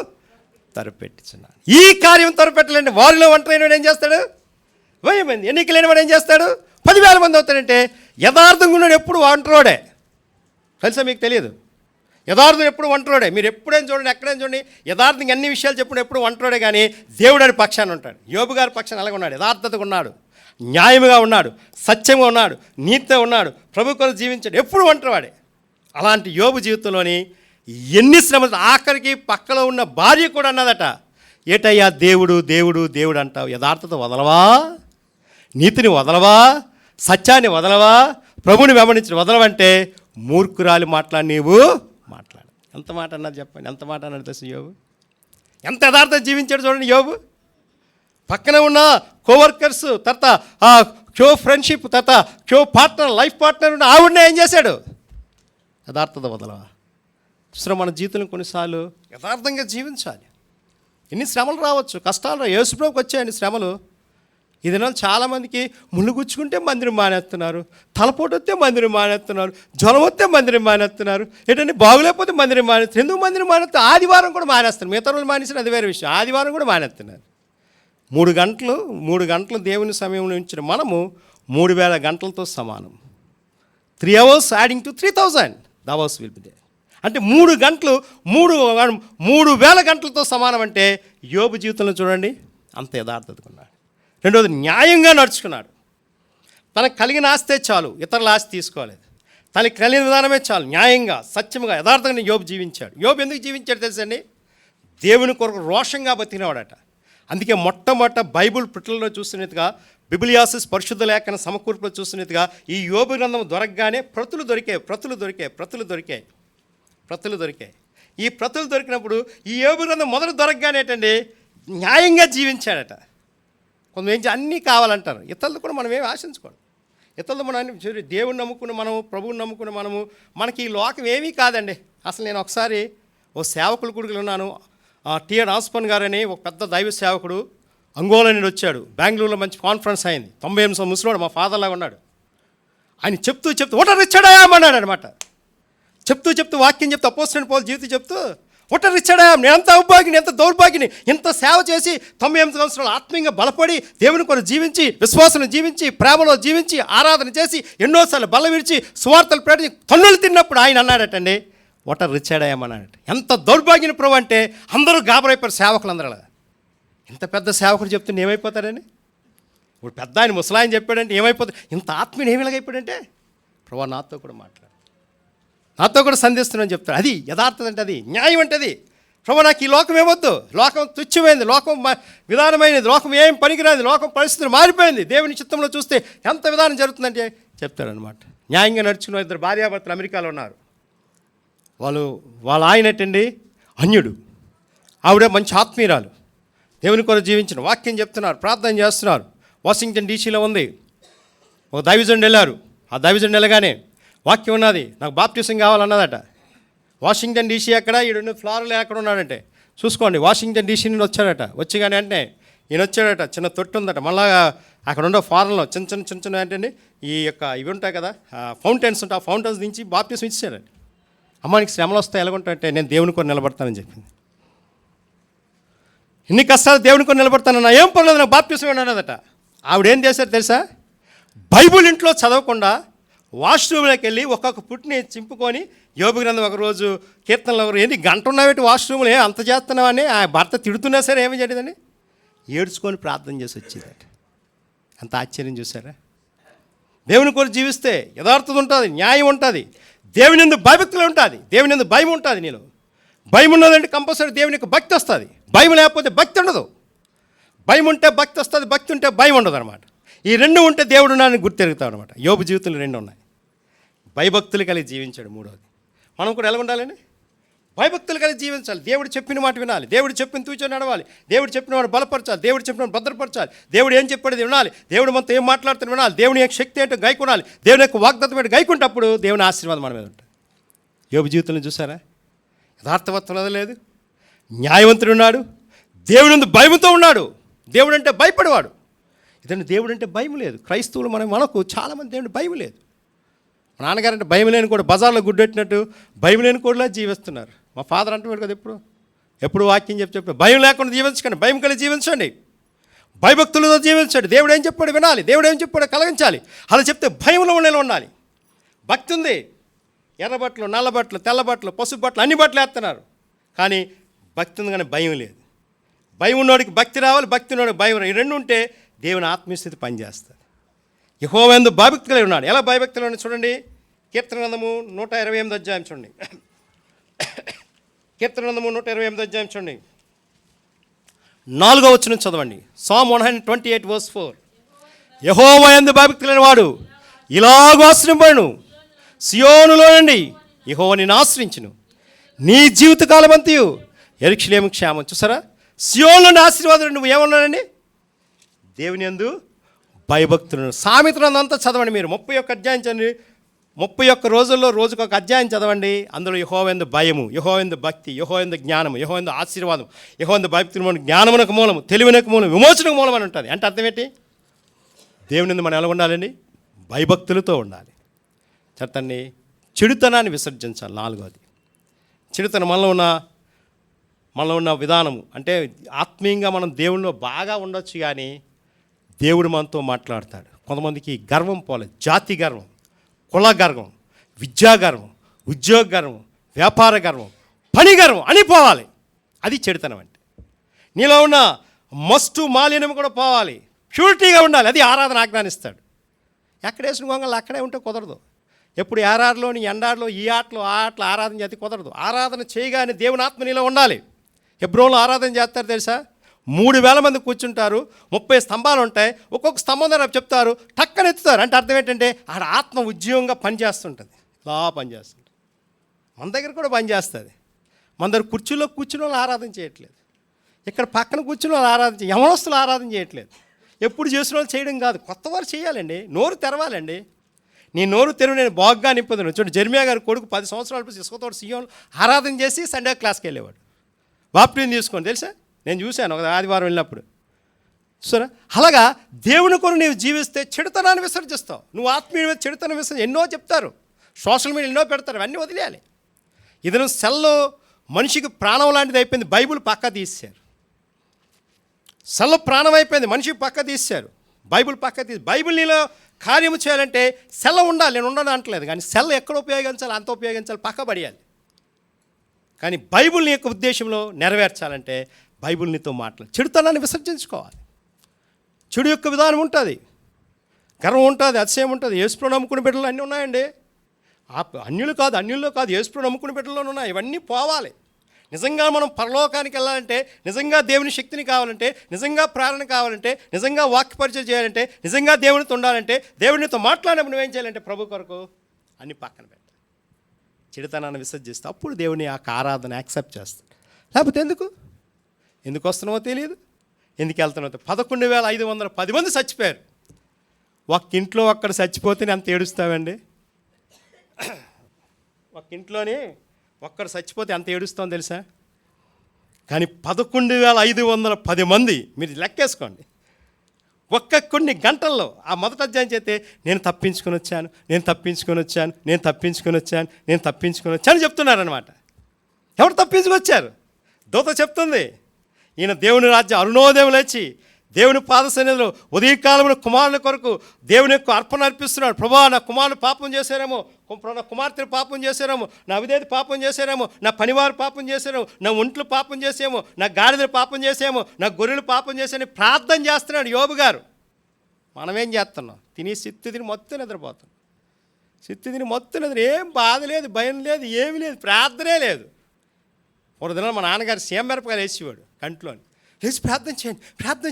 తరపెట్టుచున్నాను. ఈ కార్యం తరపెట్టాలంటే వారిలో ఒంటరైన వాడు ఏం చేస్తాడు? 1000 మంది. ఎన్నిక లేని వాడు ఏం చేస్తాడు? 10,000 మంది అవుతాడంటే యథార్థంగా ఉన్నాడు ఎప్పుడు ఒంటరోడే. తెలుసా మీకు? తెలియదు. యథార్థం ఎప్పుడు ఒంటరోడే. మీరు ఎప్పుడైనా చూడండి, ఎక్కడైనా చూడండి, యథార్థంగా అన్ని విషయాలు చెప్పిన ఎప్పుడు ఒంటరోడే. కానీ దేవుడు అని పక్షాన ఉంటాడు. యోబు గారి పక్షాన అలాగే ఉన్నాడు, యథార్థతగా ఉన్నాడు, న్యాయముగా ఉన్నాడు, సత్యంగా ఉన్నాడు, నీతిగా ఉన్నాడు, ప్రభు కొరకు జీవించాడు, ఎప్పుడు ఒంటరివాడే. అలాంటి యోబు జీవితంలోని ఎన్ని శ్రమలు, ఆఖరికి పక్కలో ఉన్న భార్య కూడా అన్నదట, ఏటయ్యా దేవుడు దేవుడు దేవుడు అంటావు, యథార్థత వదలవా, నీతిని వదలవా, సత్యాన్ని వదలవా, ప్రభుని వెంబడించిన వదలవంటే మూర్ఖురాలు మాట్లాడి నీవు మాట్లాడు. ఎంత మాట అన్నారు చెప్పండి, ఎంత మాట అన్నాడు తెలుసు యోబు. ఎంత యథార్థం జీవించాడు చూడండి యోబు. పక్కన ఉన్న కోవర్కర్స్, తర్వాత క్యో ఫ్రెండ్షిప్, తర్వాత క్యో పార్ట్నర్, లైఫ్ పార్ట్నర్ ఉన్న ఆవిడనే ఏం చేశాడు? యథార్థత వదలవా. చూసారా, మన జీవితంలో కొన్నిసార్లు యథార్థంగా జీవించాలి. ఎన్ని శ్రమలు రావచ్చు, కష్టాలు యేసుప్రభుకి వచ్చాయండి శ్రమలు. ఈ దినాలు చాలామందికి ముళ్ళు గుచ్చుకుంటే మందిరం మానేస్తున్నారు, తలపోటు వస్తే మందిరం మానేస్తున్నారు, జ్వరం వస్తే మందిరం మానేస్తున్నారు, ఏంటంటే బాగులేకపోతే మందిరం మానేస్తున్నారు. ఎందుకు మందిరం మానేస్తారు? ఆదివారం కూడా మానేస్తారు. మిగతా రోజులు మానేసిన అది వేరే విషయం, ఆదివారం కూడా మానేస్తున్నారు. 3 గంటలు దేవుని సమయంలో ఉంచిన మనము 3000 గంటలతో సమానం. 3 hours adding to 3000 hours will be there. అంటే 3 గంటలు 3,000 గంటలతో సమానం. అంటే యోబు జీవితంలో చూడండి, అంత యథార్థతగా ఉన్నాడు. రెండోది, న్యాయంగా నడుచుకున్నాడు. తనకు కలిగిన ఆస్తే చాలు, ఇతరుల ఆస్తి తీసుకోలేదు. తనకి కలిగిన విధానమే చాలు, న్యాయంగా, సత్యంగా, యథార్థంగా యోబు జీవించాడు. యోబు ఎందుకు జీవించాడు తెలుసండి? దేవుని కొరకు రోషంగా బతికినవాడట. అందుకే మొట్టమొదట బైబుల్ పుట్టలలో చూస్తున్నట్టుగా, బిబిలియాసిస్ పరిశుద్ధ లేఖన సమకూర్పులో చూస్తున్నట్టుగా ఈ యోబు గ్రంథం దొరకగానే ప్రతులు దొరికాయి. ఈ ప్రతులు దొరికినప్పుడు ఈ యోబు గ్రంథం మొదలు దొరకగానే ఏంటండి, న్యాయంగా జీవించాడట. కొంతమంది అన్నీ కావాలంటారు. ఇతరులు కూడా మనం ఏమి ఆశించుకోండి. ఇతరులు మనం దేవుని నమ్ముకున్న మనము, ప్రభువుని నమ్ముకున్న మనము, మనకి ఈ లోకం ఏమీ కాదండి. అసలు నేను ఒకసారి ఓ సేవకుల కొడుకులు ఉన్నాను, టిఆర్ ఆస్పన్ గారని ఒక పెద్ద దైవ సేవకుడు అంగోలా నుండి వచ్చాడు. బెంగళూరులో మంచి కాన్ఫరెన్స్ అయింది. 98 ముసలోడు, మా ఫాదర్లాగా ఉన్నాడు. ఆయన చెప్తూ ఓటర్ రిచ్చాడామన్నాడు అనమాట. చెప్తూ వాక్యం చెప్తూ అపోస్తలుడైన పౌలు జీవితం చెప్తూ ఓటర్ రిచ్చాడాం, నేను ఎంత అభాగ్యుని, ఎంత దౌర్భాగ్యుని, ఇంత సేవ చేసి 98 సంవత్సరాలు ఆత్మీయంగా బలపడి దేవుని కొరకు జీవించి, విశ్వాసం జీవించి, ప్రేమలో జీవించి, ఆరాధన చేసి, ఎన్నోసార్లు బల్ల విడిచి, సువార్తలు ప్రకటించి తన్నులు తిన్నప్పుడు ఆయన అన్నాడటండి, ఓటర్ రిచ్చాడామన్నాడట. ఎంత దౌర్భాగ్యుని ప్రభు అంటే అందరూ గాబరైపోయారు సేవకులు అందరూ. ఇంత పెద్ద సేవకుడు చెప్తుంటే ఏమైపోతాడని, ఇప్పుడు పెద్ద ఆయన ముసలాయన చెప్పాడంటే ఏమైపోతుంది, ఇంత ఆత్మీయుని ఏమిలాగైపోయాడంటే, ప్రభు నాతో కూడా మాట్లాడు, నాతో కూడా సంధిస్తున్నాను చెప్తాడు. అది యథార్థత అంటే, అది న్యాయం అంటే, అది ప్రభు నాకు ఈ లోకం ఏమొద్దు, లోకం తుచ్చమైంది, లోకం విధానమైనది, లోకం ఏం పనికిరాదు, లోకం పరిస్థితులు మారిపోయింది, దేవుని చిత్తంలో చూస్తే ఎంత విధానం జరుగుతుందంటే చెప్తారనమాట. న్యాయంగా నడుచుకున్న ఇద్దరు భార్యాభర్తలు అమెరికాలో ఉన్నారు. వాళ్ళ ఆయనటండి అన్యుడు, ఆవిడ మంచి ఆత్మీయురాలు, దేవుని కొరకు జీవించిన, వాక్యం చెప్తున్నారు, ప్రార్థన చేస్తున్నారు. వాషింగ్టన్ డీసీలో ఉంది. ఒక దైవజనుడు వెళ్ళారు. ఆ దైవజనుడు వెళ్ళగానే వాక్యం ఉన్నది, నాకు బాప్టిజం కావాలన్నదట. వాషింగ్టన్ డీసీ ఎక్కడ, ఈడున్న ఫ్లోరిడా ఎక్కడ ఉన్నాడంటే చూసుకోండి. వాషింగ్టన్ డీసీ నుండి వచ్చాడట. వచ్చి కానీ అంటే ఈయన వచ్చాడట, చిన్న తొట్టు ఉందట. మళ్ళా అక్కడ ఉండే ఫారెన్లో చిన్న చిన్న ఏంటండి ఈ యొక్క ఇవి ఉంటాయి కదా, ఫౌంటైన్స్ ఉంటాయి. ఆ ఫౌంటైన్స్ నుంచి బాప్టిజం ఇచ్చారండి. అమ్మ నీకు శ్రమలు వస్తాయి ఎలాగుంటాయంటే, నేను దేవుని కొరకు నిలబడతానని చెప్పింది. ఇన్ని కష్టాలు దేవుని కొరకు నిలబడతానన్నా, ఏం పర్లేదు నాకు బాప్టిజం అన్నదట. ఆవిడేం చేశారు తెలుసా, బైబుల్ ఇంట్లో చదవకుండా వాష్రూమ్లోకి వెళ్ళి ఒక్కొక్క పుట్టిని చింపుకొని, యోబు గ్రంథం ఒకరోజు కీర్తనలో ఏంటి గంట ఉన్నావేటి వాష్రూమ్లో అంత చేస్తున్నావని ఆ భర్త తిడుతున్నా సరే ఏమి చేయలేదని ఏడ్చుకొని ప్రార్థన చేసి వచ్చిందట. అంత ఆశ్చర్యం చూసారా? దేవుని కొరకు జీవిస్తే యథార్థత ఉంటుంది, న్యాయం ఉంటుంది, దేవుని యందు భయభక్తులు ఉంటుంది, దేవుని యందు భయం ఉంటుంది. నీలో భయం ఉన్నదంటే కంపల్సరీ దేవుని యొక్క భక్తి వస్తుంది. భయం లేకపోతే భక్తి ఉండదు. భయం ఉంటే భక్తి వస్తుంది, భక్తి ఉంటే భయం ఉండదు అనమాట. ఈ రెండు ఉంటే దేవుడు నాని గుర్తెరుగుతాం అనమాట. యోబు జీవితంలో రెండు ఉన్నాయి. భయభక్తులు కలిగి జీవించాడు. మూడవది మనం కూడా ఎలా ఉండాలండి? భయభక్తులు కలిగి జీవించాలి. దేవుడు చెప్పిన మాట వినాలి, దేవుడు చెప్పిన తూచో నడవాలి, దేవుడు చెప్పిన వాడు బలపరచాలి, దేవుడు చెప్పిన వాడు భద్రపరచాలి, దేవుడు ఏం చెప్పాడు వినాలి, దేవుడు మొత్తం ఏం మాట్లాడుతున్నా వినాలి, దేవుని యొక్క శక్తి ఏంటో గైకొనాలి, దేవుని యొక్క వాగ్దత్తం ఏంటో గైకుంటప్పుడు దేవుని ఆశీర్వాదం మన మీద ఉంటుంది. యోబు జీవితంలో చూసారా? యథార్థవత్వం లేదు, న్యాయవంతుడు ఉన్నాడు, దేవుని యందు భయముతో ఉన్నాడు. దేవుడు అంటే భయపడేవాడు. ఇదంటే దేవుడు అంటే భయం లేదు. క్రైస్తవులు మనకు చాలామంది దేవుడు భయం లేదు. మా నాన్నగారంటే భయం లేని కూడా బజార్లో గుడ్డెట్టినట్టు భయం లేని కూడా జీవిస్తున్నారు. మా ఫాదర్ అంటున్నాడు కదా, ఎప్పుడు వాక్యం చెప్పి భయం లేకుండా జీవించకండి, భయం కలిగి జీవించండి, భయభక్తులతో జీవించండి. దేవుడు ఏం చెప్పాడు వినాలి, దేవుడు ఏం చెప్పాడో కలిగించాలి. అలా చెప్తే భయంలో ఉండాలి. భక్తి ఉంది. ఎర్ర బట్టలు, నల్ల బట్టలు, తెల్ల బట్టలు, పసుపు బట్టలు, అన్ని బట్టలు వేస్తున్నారు. కానీ భక్తి ఉంది కానీ భయం లేదు. భయం ఉన్నవాడికి భక్తి రావాలి, భక్తి ఉన్నవాడికి భయం రావాలి. ఈ రెండు ఉంటే దేవుని ఆత్మీయస్థితి పనిచేస్తుంది. యెహోవా యందు భయభక్తి కలిగి ఉన్నాడు. ఎలా భయభక్తులు ఉన్నాడు చూడండి. కీర్తన గ్రంథము 128 అధ్యాయం చూడండి. కీర్తన గ్రంథము 128 అధ్యాయం చూడండి, 4వ వచనం చదవండి. Psalm 128 verse 4. యెహోవా యందు భయభక్తి కలిగిన వాడు ఇలాగూ ఆశ్రయింపడును, సియోనులో నుండి యెహోవా నిన్ను ఆశ్రయించును, నీ జీవితకాలం అంతయు యెరూషలేము క్షేమం. చూసారా? సియోనులోని ఆశీర్వాదం. నువ్వు ఏమన్నానండి? దేవుని యందు భయభక్తులను. సామెతలను అంతా చదవండి మీరు. 31 అధ్యాయం చదివి 31 రోజుల్లో రోజుకొక అధ్యాయం చదవండి. అందులో యెహోవా యందు భయము, యెహోవా యందు భక్తి, యెహోవా యందు జ్ఞానము, యెహోవా యందు ఆశీర్వాదం, యెహోవా యందు భయభక్తులు జ్ఞానమునకు మూలము, తెలివినకు మూలం, విమోచనకు మూలం అని ఉంటుంది. అంటే అర్థం ఏంటి? దేవుని యందు మనం ఎలా ఉండాలండి? భయభక్తులతో ఉండాలి. చెత్తని చెడుతనాన్ని విసర్జించాలి. 4వది చెడుతనం. మనలో ఉన్న విధానము అంటే ఆత్మీయంగా మనం దేవునిలో బాగా ఉండొచ్చు, కానీ దేవుడు మనతో మాట్లాడతాడు. కొంతమందికి గర్వం పోలేదు. జాతి గర్వం, కుల గర్వం, విద్యా గర్వం, ఉద్యోగ గర్వం, వ్యాపార గర్వం, పని గర్వం అని పోవాలి. అది చెడుతనం అంటే. నీలో ఉన్న మస్టు మాలిన్యం కూడా పోవాలి. ప్యూరిటీగా ఉండాలి. అది ఆరాధన ఆజ్ఞానిస్తాడు. ఎక్కడ వేసిన గొంగళ్ళు అక్కడే ఉంటే కుదరదు. ఎప్పుడు ఏరారులోని ఎండారులో ఈ ఆటలో ఆ ఆటలో ఆరాధన చేస్తే కుదరదు. ఆరాధన చేయగానే దేవుని ఆత్మ నీలో ఉండాలి. హెబ్రోన్లో ఆరాధన చేస్తారు తెలుసా? 3000 మంది కూర్చుంటారు, 30 స్తంభాలు ఉంటాయి. ఒక్కొక్క స్తంభం దగ్గర చెప్తారు, టక్కన ఎత్తుతారు. అంటే అర్థం ఏంటంటే ఆడ ఆత్మ ఉద్యోగంగా పనిచేస్తుంటుంది. ఇలా పనిచేస్తుంది. మన దగ్గర కూడా పనిచేస్తుంది. మన దగ్గర కుర్చీలో కూర్చుని వాళ్ళు ఆరాధన చేయట్లేదు. ఇక్కడ పక్కన కూర్చుని వాళ్ళు ఆరాధన యమనస్తులు ఆరాధన చేయట్లేదు. ఎప్పుడు చేసిన వాళ్ళు చేయడం కాదు, కొత్త వారు చేయాలండి. నోరు తెరవాలండి. నీ నోరు తెరువు నేను బాగా నింపుతున్నాను. చూడండి, జెర్మియా గారి కొడుకు 10 సంవత్సరాల ఇసుకతోటి సీఎం ఆరాధన చేసి సండే క్లాస్కి వెళ్ళేవాడు. బాప్టిజం తీసుకొని తెలుసా? నేను చూశాను ఒక ఆదివారం వెళ్ళినప్పుడు. సరే, అలాగా దేవుని కొరకు నీవు జీవిస్తే చెడుతనాన్ని విసర్జిస్తావు. నువ్వు ఆత్మీయ మీద చెడుతనం ఎన్నో చెప్తారు, సోషల్ మీడియా ఎన్నో పెడతారు. అవన్నీ వదిలేయాలి. ఇది సెల్లో మనిషికి ప్రాణం లాంటిది అయిపోయింది. బైబిల్ పక్క తీశారు. సెల్ ప్రాణం అయిపోయింది, మనిషికి పక్క తీశారు. బైబిల్ పక్క తీసి బైబిల్ నీలో కార్యము చేయాలంటే సెల్ ఉండాలి. నేను ఉండను అంటలేదు, కానీ సెల్ ఎక్కడ ఉపయోగించాలి అంత ఉపయోగించాలి, పక్క పడేయాలి. కానీ బైబిల్ నీ యొక్క ఉద్దేశంలో నెరవేర్చాలంటే బైబిల్ నీతో మాట్లాడాలి. చెడుతనాన్ని విసర్జించుకోవాలి. చెడు యొక్క విధానం ఉంటుంది, గర్వం ఉంటుంది, అతిశయం ఉంటుంది. యేసుప్రభువు నమ్ముకునే బిడ్డలు అన్నీ ఉన్నాయండి. అన్యుల్లో కాదు, యేసుప్రభువు నమ్ముకునే బిడ్డల్లో ఉన్నాయి. ఇవన్నీ పోవాలి. నిజంగా మనం పరలోకానికి వెళ్ళాలంటే, నిజంగా దేవుని శక్తిని కావాలంటే, నిజంగా ప్రేరణ కావాలంటే, నిజంగా వాక్య పరిచయం చేయాలంటే, నిజంగా దేవునితో ఉండాలంటే, దేవునితో మాట్లాడినప్పుడు నువ్వేం చేయాలంటే ప్రభు కొరకు అన్ని పక్కన పెట్టాలి. చెడుతనాన్ని విసర్జిస్తే అప్పుడు దేవుని ఆ ఆరాధన యాక్సెప్ట్ చేస్తాడు. లేకపోతే ఎందుకు వస్తున్నావో తెలియదు, ఎందుకు వెళ్తున్నావు. 11,510 మంది చచ్చిపోయారు. ఒక్క ఇంట్లో ఒక్కడ చచ్చిపోతేనే అంత ఏడుస్తామండి. ఒక్క ఇంట్లోనే ఒక్కడు చచ్చిపోతే అంత ఏడుస్తాం తెలుసా? కానీ 11,510 మంది మీరు లెక్కేసుకోండి. కొన్ని గంటల్లో ఆ మొదటి అధ్యాయం చేస్తే నేను తప్పించుకొని వచ్చాను చెప్తున్నారనమాట. ఎవరు తప్పించుకొచ్చారు? దూత చెప్తుంది, ఈయన దేవుని రాజ్యం అరుణోదయం లేచి దేవుని పాద సన్నిధిలో ఉదయకాలంలో కుమారుల కొరకు దేవుని యొక్క అర్పణ అర్పిస్తున్నాడు. ప్రభా, నా కుమారుడు పాపం చేశారేమో, నా కుమార్తెలు పాపం చేశారేమో, నా అవిధేయత పాపం చేశారేమో, నా పనివారు పాపం చేశారేమో, నా ఒంట్లు పాపం చేసేమో, నా గాడిదలు పాపం చేసేమో, నా గొర్రెలు పాపం చేసేమని ప్రార్థన చేస్తున్నాడు యోబు గారు. మనమేం చేస్తున్నాం? తిని మొత్తం నిద్రపోతాం. ఏం బాధ లేదు, భయం లేదు, ఏమీ లేదు, ప్రార్థనే లేదు. ఒక దినం మా నాన్నగారు సీఎం మిరపకాయలు వేసేవాడు కంట్లోని. లేచి ప్రార్థన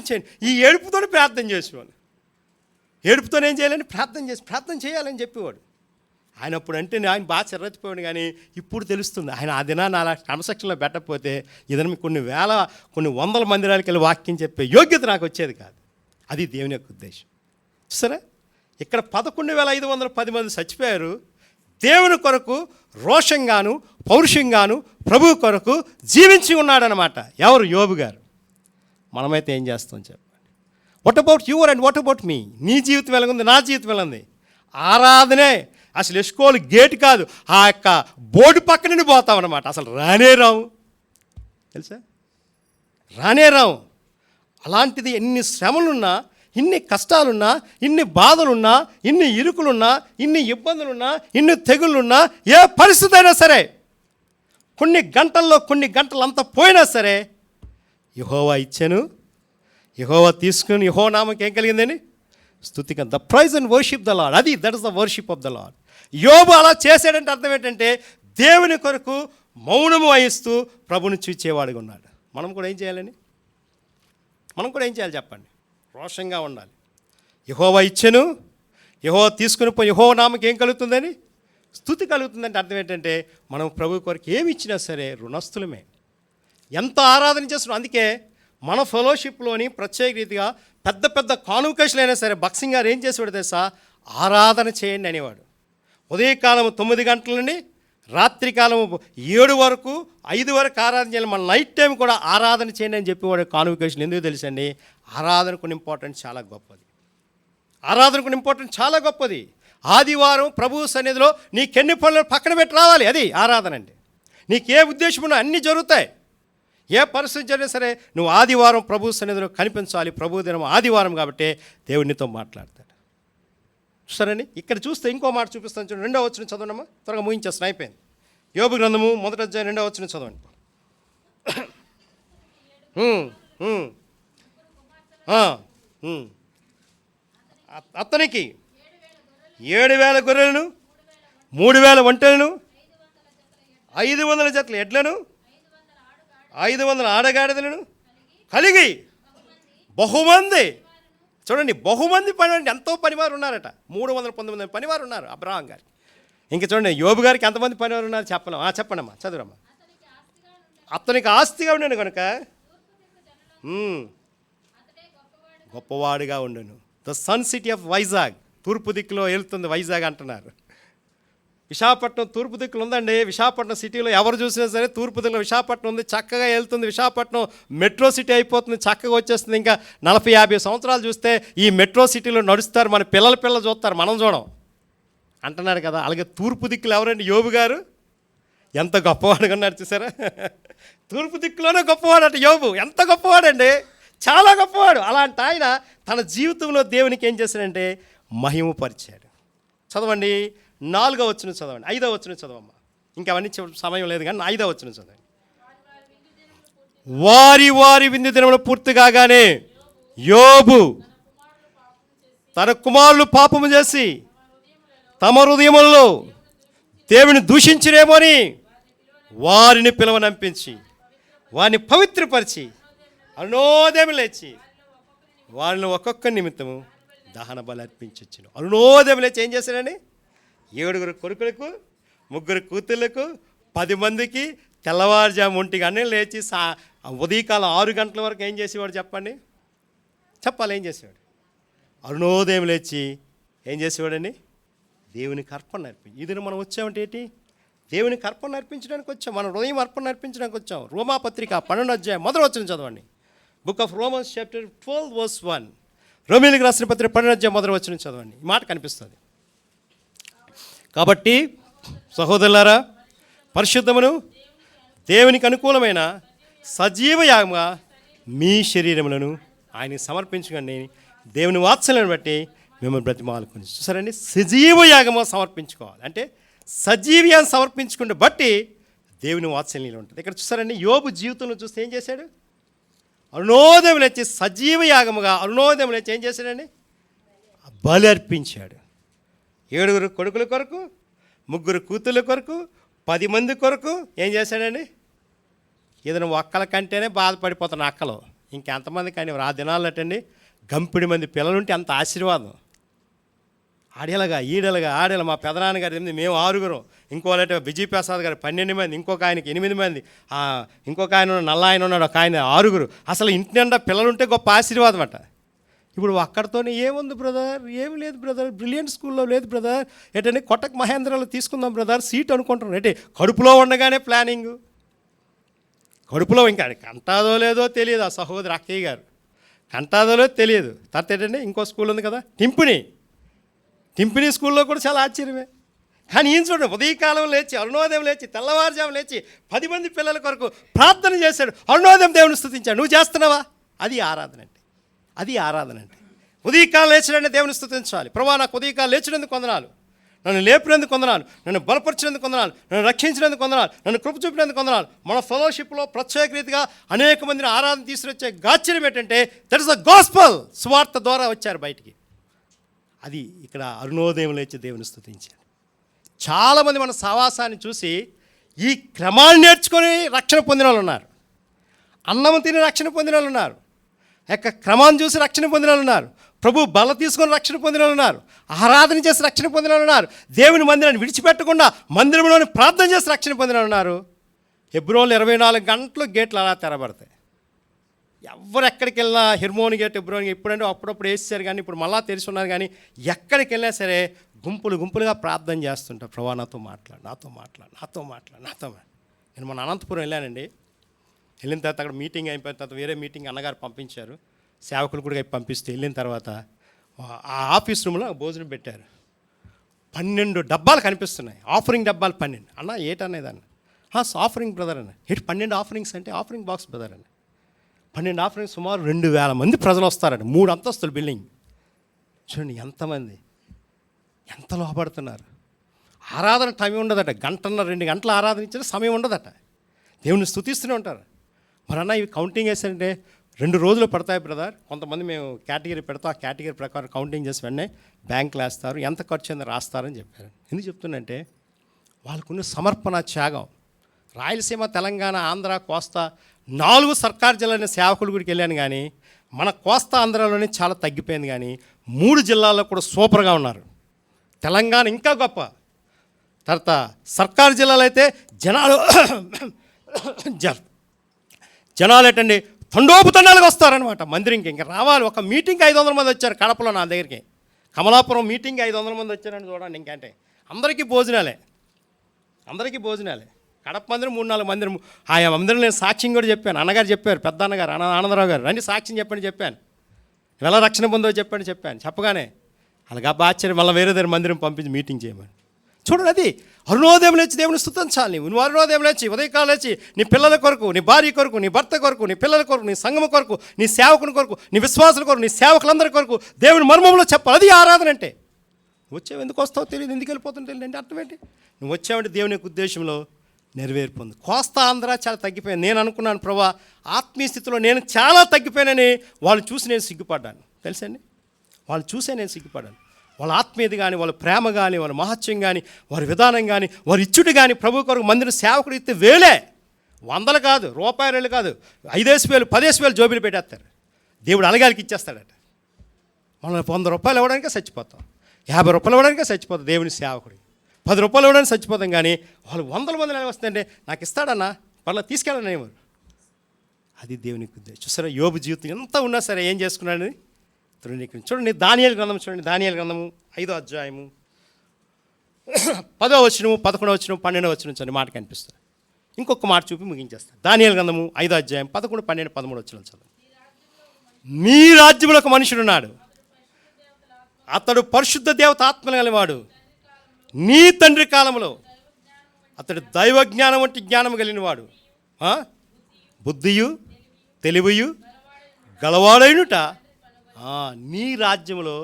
చేయండి. ఈ ఏడుపుతోనే ప్రార్థన చేసేవాడు. ఏడుపుతోనే ఏం చేయాలని ప్రార్థన చేయాలని చెప్పేవాడు. ఆయన అప్పుడు అంటే ఆయన బాగా చెర్రెత్తిపోయాడు. కానీ ఇప్పుడు తెలుస్తుంది ఆయన ఆ దినాన్ని అలా క్రమశిక్షణలో పెట్టకపోతే ఇదన కొన్ని వందల మందిరాలకు వెళ్ళి వాక్యం చెప్పే యోగ్యత నాకు వచ్చేది కాదు. అది దేవుని యొక్క ఉద్దేశం. సరే, ఇక్కడ 11,510 మంది చచ్చిపోయారు. దేవుని కొరకు రోషంగాను పౌరుషంగాను ప్రభు కొరకు జీవించి ఉన్నాడనమాట. ఎవరు? యోబు గారు. మనమైతే ఏం చేస్తాం చెప్పండి? What about your and what about me? నీ జీవితం ఎలా ఉంది, నా జీవితం ఎలా ఉంది? ఆరాధనే అసలు ఎస్కోలు గేట్ కాదు, ఆ యొక్క బోర్డు పక్కనే పోతాం అనమాట. అసలు రానే రావు తెలుసా, రానే రావు. అలాంటిది ఎన్ని శ్రమలున్నా, ఇన్ని కష్టాలున్నా, ఇన్ని బాధలున్నా, ఇన్ని ఇరుకులున్నా, ఇన్ని ఇబ్బందులున్నా, ఇన్ని తెగుళ్ళున్నా, ఏ పరిస్థితి అయినా సరే, కొన్ని గంటలు అంతా పోయినా సరే యెహోవా ఇచ్చాను, యెహోవా తీసుకుని, యెహోవా నామకి ఏం కలిగిందని స్తుతిక. The praise and worship the Lord. That is the worship of the Lord. యోబు అలా చేశాడంటే అర్థం ఏంటంటే దేవుని కొరకు మౌనము వహిస్తూ ప్రభుని చూచేవాడుగా ఉన్నాడు. మనం కూడా ఏం చేయాలి చెప్పండి? రోషంగా ఉండాలి. యెహోవా ఇచ్చెను, యెహోవా తీసుకుని పోయి యెహోవా నామకి ఏం కలుగుతుందని స్తుతి కలుగుతుందంటే అర్థం ఏంటంటే మనం ప్రభు కొరకు ఏమి ఇచ్చినా సరే రుణస్థులమే. ఎంత ఆరాధన చేస్తున్నాం. అందుకే మన ఫెలోషిప్లోని ప్రత్యేక రీతిగా పెద్ద కాన్వకేషన్లు అయినా సరే బక్సింగ్ గారు ఏం చేసేవాడు తెలుసా? ఆరాధన చేయండి అనేవాడు. ఉదయకాలం 9 గంటల నుండి రాత్రికాలం 7 వరకు 5 వరకు ఆరాధన చేయాలి. మన నైట్ టైం కూడా ఆరాధన చేయండి అని చెప్పేవాడు కాన్వకేషన్. ఎందుకు తెలుసండి? ఆరాధనకు ఇంపార్టెంట్ చాలా గొప్పది. ఆదివారం ప్రభు సన్నిధిలో నీకెన్ని పనులు పక్కన పెట్టి రావాలి. అది ఆరాధన అండి. నీకే ఉద్దేశం ఉన్నా అన్నీ జరుగుతాయి. ఏ పరిస్థితి జరిగినా సరే నువ్వు ఆదివారం ప్రభు సన్నిధిలో కనిపించాలి. ప్రభు దినం ఆదివారం కాబట్టి దేవునితో మాట్లాడతాడు. సరేని, ఇక్కడ చూస్తే ఇంకో మాట చూపిస్తాను చూడండి. 2వ వచనం చదవండమ్మా, త్వరగా ముగించేస్తాను, అయిపోయింది. యోబు గ్రంథము 1వ అధ్యాయం 2వ వచనం చదవండి. అతనికి 7,000 గొర్రెలను, 3,000 ఒంటెలను, 500 జతల ఎడ్లను, 500 ఆడగాడిదలను కలిగి బహుమంది. చూడండి, బహుమంది పని, ఎంతో పనివారు ఉన్నారట. 319 పనివారు ఉన్నారు అబ్రహాం గారికి. ఇంక చూడండి యోబు గారికి ఎంతమంది పనివారు ఉన్నారు చెప్పలేం. చెప్పండమ్మా, చదువురమ్మా. అతనికి ఆస్తిగా ఉండను కనుక గొప్పవాడిగా ఉండను. The sun city of Vizag, తూర్పు దిక్కులో వెళ్తుంది వైజాగ్ అంటున్నారు. విశాఖపట్నం తూర్పు దిక్కులు ఉందండి. విశాఖపట్నం సిటీలో ఎవరు చూసినా సరే తూర్పు దిక్కులో విశాఖపట్నం ఉంది, చక్కగా వెళ్తుంది. విశాఖపట్నం మెట్రో సిటీ అయిపోతుంది, చక్కగా వచ్చేస్తుంది. ఇంకా 40-50 సంవత్సరాలు చూస్తే ఈ మెట్రో సిటీలో నడుస్తారు. మన పిల్లలు చూస్తారు, మనం చూడం అంటున్నాడు కదా. అలాగే తూర్పు దిక్కులు ఎవరండి? యోబు గారు ఎంత గొప్పవాడుగా ఉన్నారు చూసారా? తూర్పు దిక్కులోనే గొప్పవాడు అట యోబు. ఎంత గొప్పవాడండి, చాలా గొప్పవాడు. అలాంటి ఆయన తన జీవితంలో దేవునికి ఏం చేశాడంటే మహిమపరిచాడు. చదవండి 4వ వచనం చదవండి, 5వ వచనం చదవమ్మా. ఇంకా అవన్నీ సమయం లేదు కానీ 5వ వచనం చదవండి. వారి విందు దినములు పూర్తి కాగానే యోబు తన కుమారులు పాపము చేసి తమ హృదయములలో దేవుని దూషించిరేమోని వారిని పిలవనంపించి వారిని పవిత్రపరిచి అరుణోదయం లేచి వాళ్ళని ఒక్కొక్క నిమిత్తము దహన బలి అర్పించొచ్చును. అరుణోదయం లేచి ఏం చేశాడని 7 కొడుకులకు 3 కూతుర్లకు 10 మందికి తెల్లవారుజాము 1 గంటలు లేచి ఉదయకాలం 6 గంటల వరకు ఏం చేసేవాడు చెప్పండి? చెప్పాలి ఏం చేసేవాడు? అరుణోదయం లేచి ఏం చేసేవాడని దేవునికి అర్పణ అర్పించి. ఇది మనం వచ్చామంటే ఏంటి? దేవునికి అర్పణ అర్పించడానికి వచ్చాం. మన హృదయం అర్పణ అర్పించడానికి వచ్చాం. రోమాపత్రిక 12వ అధ్యాయం 1వ వచనం చదవండి. Book of Romans chapter 12 verse 1. రోమీయులకు రాసిన పత్రిక 12వ అధ్యాయం 1వ వచనం చదవండి. ఈ మాట కనిపిస్తుంది. కాబట్టి సహోదరులారా, పరిశుద్ధమును దేవునికి అనుకూలమైన సజీవ యాగముగా మీ శరీరములను ఆయనకి సమర్పించకండి. దేవుని వాత్సల్యాన్ని బట్టి మిమ్మల్ని బ్రతిమాలుకొని. చూసారండి, సజీవ యాగముగా సమర్పించుకోవాలి. అంటే సజీవ్యాన్ని సమర్పించుకుంటే బట్టి దేవుని వాత్సల్యం ఉంటుంది. ఇక్కడ చూసారండి, యోబు జీవితంలో చూస్తే ఏం చేశాడు? అరుణోదయం లేచి సజీవ యాగముగా అరుణోదయం లేచి ఏం చేశాడండి? బలి అర్పించాడు. 7 కొడుకుల కొరకు, 3 కూతుర్ల కొరకు, 10 మంది కొరకు ఏం చేశాడండి? ఏదైనా ఒక్కల కంటేనే బాధపడిపోతున్న అక్కలు ఇంకెంతమంది కానీ ఆ దినాల్లో అటండి గంపిడి మంది పిల్లలుంటే అంత ఆశీర్వాదం. ఆడేలాగా ఈడేలాగా ఆడేలా. మా పెదనాన్నగారు 8, మేము 6, ఇంకోళ్ళంటే విజయ్ ప్రసాద్ గారు 12 మంది, ఇంకొక ఆయనకి 8 మంది, ఇంకొక ఆయన నల్ల ఆయన ఉన్నాడు, ఒక ఆయన 6. అసలు ఇంటి నిండా పిల్లలుంటే గొప్ప ఆశీర్వాదం అట. ఇప్పుడు అక్కడితోనే ఏముంది బ్రదర్? ఏమి లేదు బ్రదర్. బ్రిలియంట్ స్కూల్లో లేదు బ్రదర్. ఏంటంటే కొట్టక్ మహేంద్రలో తీసుకుందాం బ్రదర్ సీట్ అనుకుంటున్నాం. అంటే కడుపులో ఉండగానే ప్లానింగ్. కడుపులో ఇంకా కంటాదో లేదో తెలియదు. ఆ సహోదరు అక్కయ్య గారు కంటాదో లేదో తెలియదు. తర్వాత ఏంటంటే ఇంకో స్కూల్ ఉంది కదా, టింపిని స్కూల్లో కూడా చాలా ఆశ్చర్యమే. కానీ ఈయన చూడండి, ఉదయకాలం లేచి అరుణోదయం లేచి తెల్లవారుజాము లేచి 10 మంది పిల్లల కొరకు ప్రార్థన చేశాడు. అరుణోదయం దేవుని స్తుతించాడు. నువ్వు చేస్తున్నావా? అది ఆరాధన అంటే. అది ఆరాధన అంటే. ఉదయకాలం లేచడంటే దేవుని స్తుతించాలి. ప్రభువా, నాకు ఉదయకాలం లేచినందుకు వందనాలు, నన్ను లేపినందుకు వందనాలు, నన్ను బలపరిచినందుకు వందనాలు, నన్ను రక్షించినందుకు వందనాలు, నన్ను కృప చూపినందుకు వందనాలు. మన ఫెలోషిప్లో ప్రత్యేక రీతిగా అనేక మందిని ఆరాధన తీసుకొచ్చే గాచ్యం ఏంటంటే దట్ ఇస్ ద గాస్పల్. స్వార్థ ద్వారా వచ్చారు బయటికి. అది ఇక్కడ అరుణోదయం లేచి దేవుని స్తుతించాడు. చాలామంది మన సహవాసాన్ని చూసి ఈ క్రమాన్ని నేర్చుకొని రక్షణ పొందిన వాళ్ళు ఉన్నారు. అన్నం తిని రక్షణ పొందిన వాళ్ళు ఉన్నారు. యొక్క క్రమాన్ని చూసి రక్షణ పొందిన వాళ్ళు ఉన్నారు. ప్రభు బల తీసుకొని రక్షణ పొందిన వాళ్ళు ఉన్నారు. ఆరాధన చేసి రక్షణ పొందిన వాళ్ళు ఉన్నారు. దేవుని మందిరాన్ని విడిచిపెట్టకుండా మందిరంలోని ప్రార్థన చేసి రక్షణ పొందిన వాళ్ళు ఉన్నారు. హెబ్రోన్లో 24 గంటలు గేట్లు అలా తెరబడతాయి. ఎవరు ఎక్కడికి వెళ్ళినా హెర్మోన్ గేట్, హెబ్రోన్ గేట్ ఇప్పుడంటే అప్పుడప్పుడు వేసేసారు, కానీ ఇప్పుడు మళ్ళా తెరిచి ఉన్నారు. కానీ ఎక్కడికి వెళ్ళినా సరే గుంపులుగా ప్రార్థన చేస్తుంటారు. ప్రభా, నాతో మాట్లాడు. నేను మన అనంతపురం వెళ్ళానండి. వెళ్ళిన తర్వాత అక్కడ మీటింగ్ అయిపోయిన తర్వాత వేరే మీటింగ్ అన్నగారు పంపించారు. సేవకులు కూడా పంపిస్తే వెళ్ళిన తర్వాత ఆ ఆఫీస్ రూమ్లో భోజనం పెట్టారు. 12 డబ్బాలు కనిపిస్తున్నాయి. ఆఫరింగ్ డబ్బాలు 12. అన్న ఏటనేది అన్న, ఆఫరింగ్ బ్రదర్ అన్న. ఏంటి 12 ఆఫరింగ్స్ అంటే? ఆఫరింగ్ బాక్స్ బ్రదర్ అన్న. 12 ఆఫరింగ్స్, సుమారు 2000 మంది ప్రజలు వస్తారండి. 3 అంతస్తుల బిల్డింగ్. చూడండి ఎంతమంది, ఎంత లోపడుతున్నారు. ఆరాధన టైం ఉండదట. 1.5-2 గంటల ఆరాధన ఇచ్చిన సమయం ఉండదట. దేవుని స్తుతిస్తూనే ఉంటారు. మరి అన్న ఇవి కౌంటింగ్ వేసారంటే 2 రోజులు పడతాయి బ్రదర్. కొంతమంది మేము కేటగిరీ పెడతాం, ఆ కేటగిరీ ప్రకారం కౌంటింగ్ చేసి వెంటనే బ్యాంకులు వేస్తారు, ఎంత ఖర్చు అయిందో రాస్తారని చెప్పారు. ఎందుకు చెప్తున్నంటే వాళ్ళకున్న సమర్పణ, త్యాగం. రాయలసీమ, తెలంగాణ, ఆంధ్ర, కోస్తా 4 సర్కారు జిల్లాల సేవకుల గుడికి వెళ్ళాను, కానీ మన కోస్తా ఆంధ్రాలోనే చాలా తగ్గిపోయింది. కానీ 3 జిల్లాల్లో కూడా సూపర్గా ఉన్నారు. తెలంగాణ ఇంకా గొప్ప. తర్వాత సర్కారు జిల్లాలో అయితే జనాలు ఏంటండి తండోపుతండాలుగా వస్తారనమాట మందిరంకి. ఇంకా రావాలి. ఒక మీటింగ్కి 500 మంది వచ్చారు కడపలో నా దగ్గరికి. కమలాపురం మీటింగ్కి 500 మంది వచ్చారని చూడండి. ఇంకంటే అందరికీ భోజనాలే. కడప మందిరం 3-4 మందిరం. ఆయా మందిరం నేను సాక్ష్యం కూడా చెప్పాను. అన్నగారు చెప్పారు, పెద్ద అన్నగారు ఆనందరావు గారు, రండి సాక్ష్యం చెప్పాను. ఎలా రక్షణ పొందో చెప్పాను. చెప్పగానే అలాగా ఆశ్చర్యం. మళ్ళీ వేరే దగ్గర మందిరం పంపించి మీటింగ్ చేయమని. చూడండి, అది అరుణోదయం లేచి దేవుని స్తుతించాలి. నువ్వు అరుణోదయం లేచి ఉదయకాలం లేచి నీ పిల్లల కొరకు, నీ భార్య కొరకు, నీ భర్త కొరకు, నీ పిల్లల కొరకు, నీ సంఘం కొరకు, నీ సేవకుని కొరకు, నీ విశ్వాసుల కొరకు, నీ సేవకులందరి కొరకు దేవుని మర్మంలో చెప్పాలి. అది ఆరాధన అంటే. వచ్చావు ఎందుకు వస్తావు తెలియదు, ఎందుకు వెళ్ళిపోతావు తెలియదు అంటే అర్థం ఏంటి? నువ్వు వచ్చావంటే దేవుని యొక్క ఉద్దేశంలో నెరవేర్పొంది. కోస్తా ఆంధ్ర చాలా తగ్గిపోయాను. నేను అనుకున్నాను ప్రభా ఆత్మీయ స్థితిలో నేను చాలా తగ్గిపోయానని. వాళ్ళు చూసి నేను సిగ్గుపడ్డాను. తెలుసండి, వాళ్ళు చూసే నేను సిగ్గుపడ్డాను. వాళ్ళ ఆత్మీయత కానీ, వాళ్ళ ప్రేమ కానీ, వాళ్ళ మహత్యం కానీ, వారి విధానం కానీ, వారి ఇచ్చుడు కానీ, ప్రభు కొరకు మందిర సేవకుడు ఇస్తే వేలే. వందలు కాదు, రూపాయలు కాదు, 5,000 10,000 జోబీలు పెట్టేస్తారు. దేవుడు అలగాలికి ఇచ్చేస్తాడట. మనం 100 రూపాయలు ఇవ్వడానికే చచ్చిపోతాం, 50 రూపాయలు ఇవ్వడానికే చచ్చిపోతాం. దేవుని సేవకుడి 10 రూపాయలు ఇవ్వడానికి చచ్చిపోతాం. కానీ వాళ్ళు 100 మంది వస్తుందంటే నాకు ఇస్తాడన్నా, పర్లేదు తీసుకెళ్ళని ఏమో. అది దేవునికి ఉద్దేశం. చూసారా, యోబు జీవితం ఎంత ఉన్నా సరే ఏం చేసుకున్నాడని చూడండి. దానియేలు గ్రంథం చూడండి. దానియేలు గ్రంథము 5వ అధ్యాయము 10వ వచనము, 11వ వచనం, 12వ వచనం చదివి మాట కనిపిస్తుంది. ఇంకొక మాట చూపి ముగించేస్తాను. దానియేలు గ్రంథము 5వ అధ్యాయం 11, 12, 13 వచనం చదువు. మీ రాజ్యంలో ఒక మనుషుడు ఉన్నాడు, అతడు పరిశుద్ధ దేవత ఆత్మ కలిగినవాడు. నీ తండ్రి కాలంలో అతడు దైవ జ్ఞానం వంటి జ్ఞానం కలిగినవాడు, బుద్ధియు తెలివియు గలవాడైనట. నీ రాజ్యంలో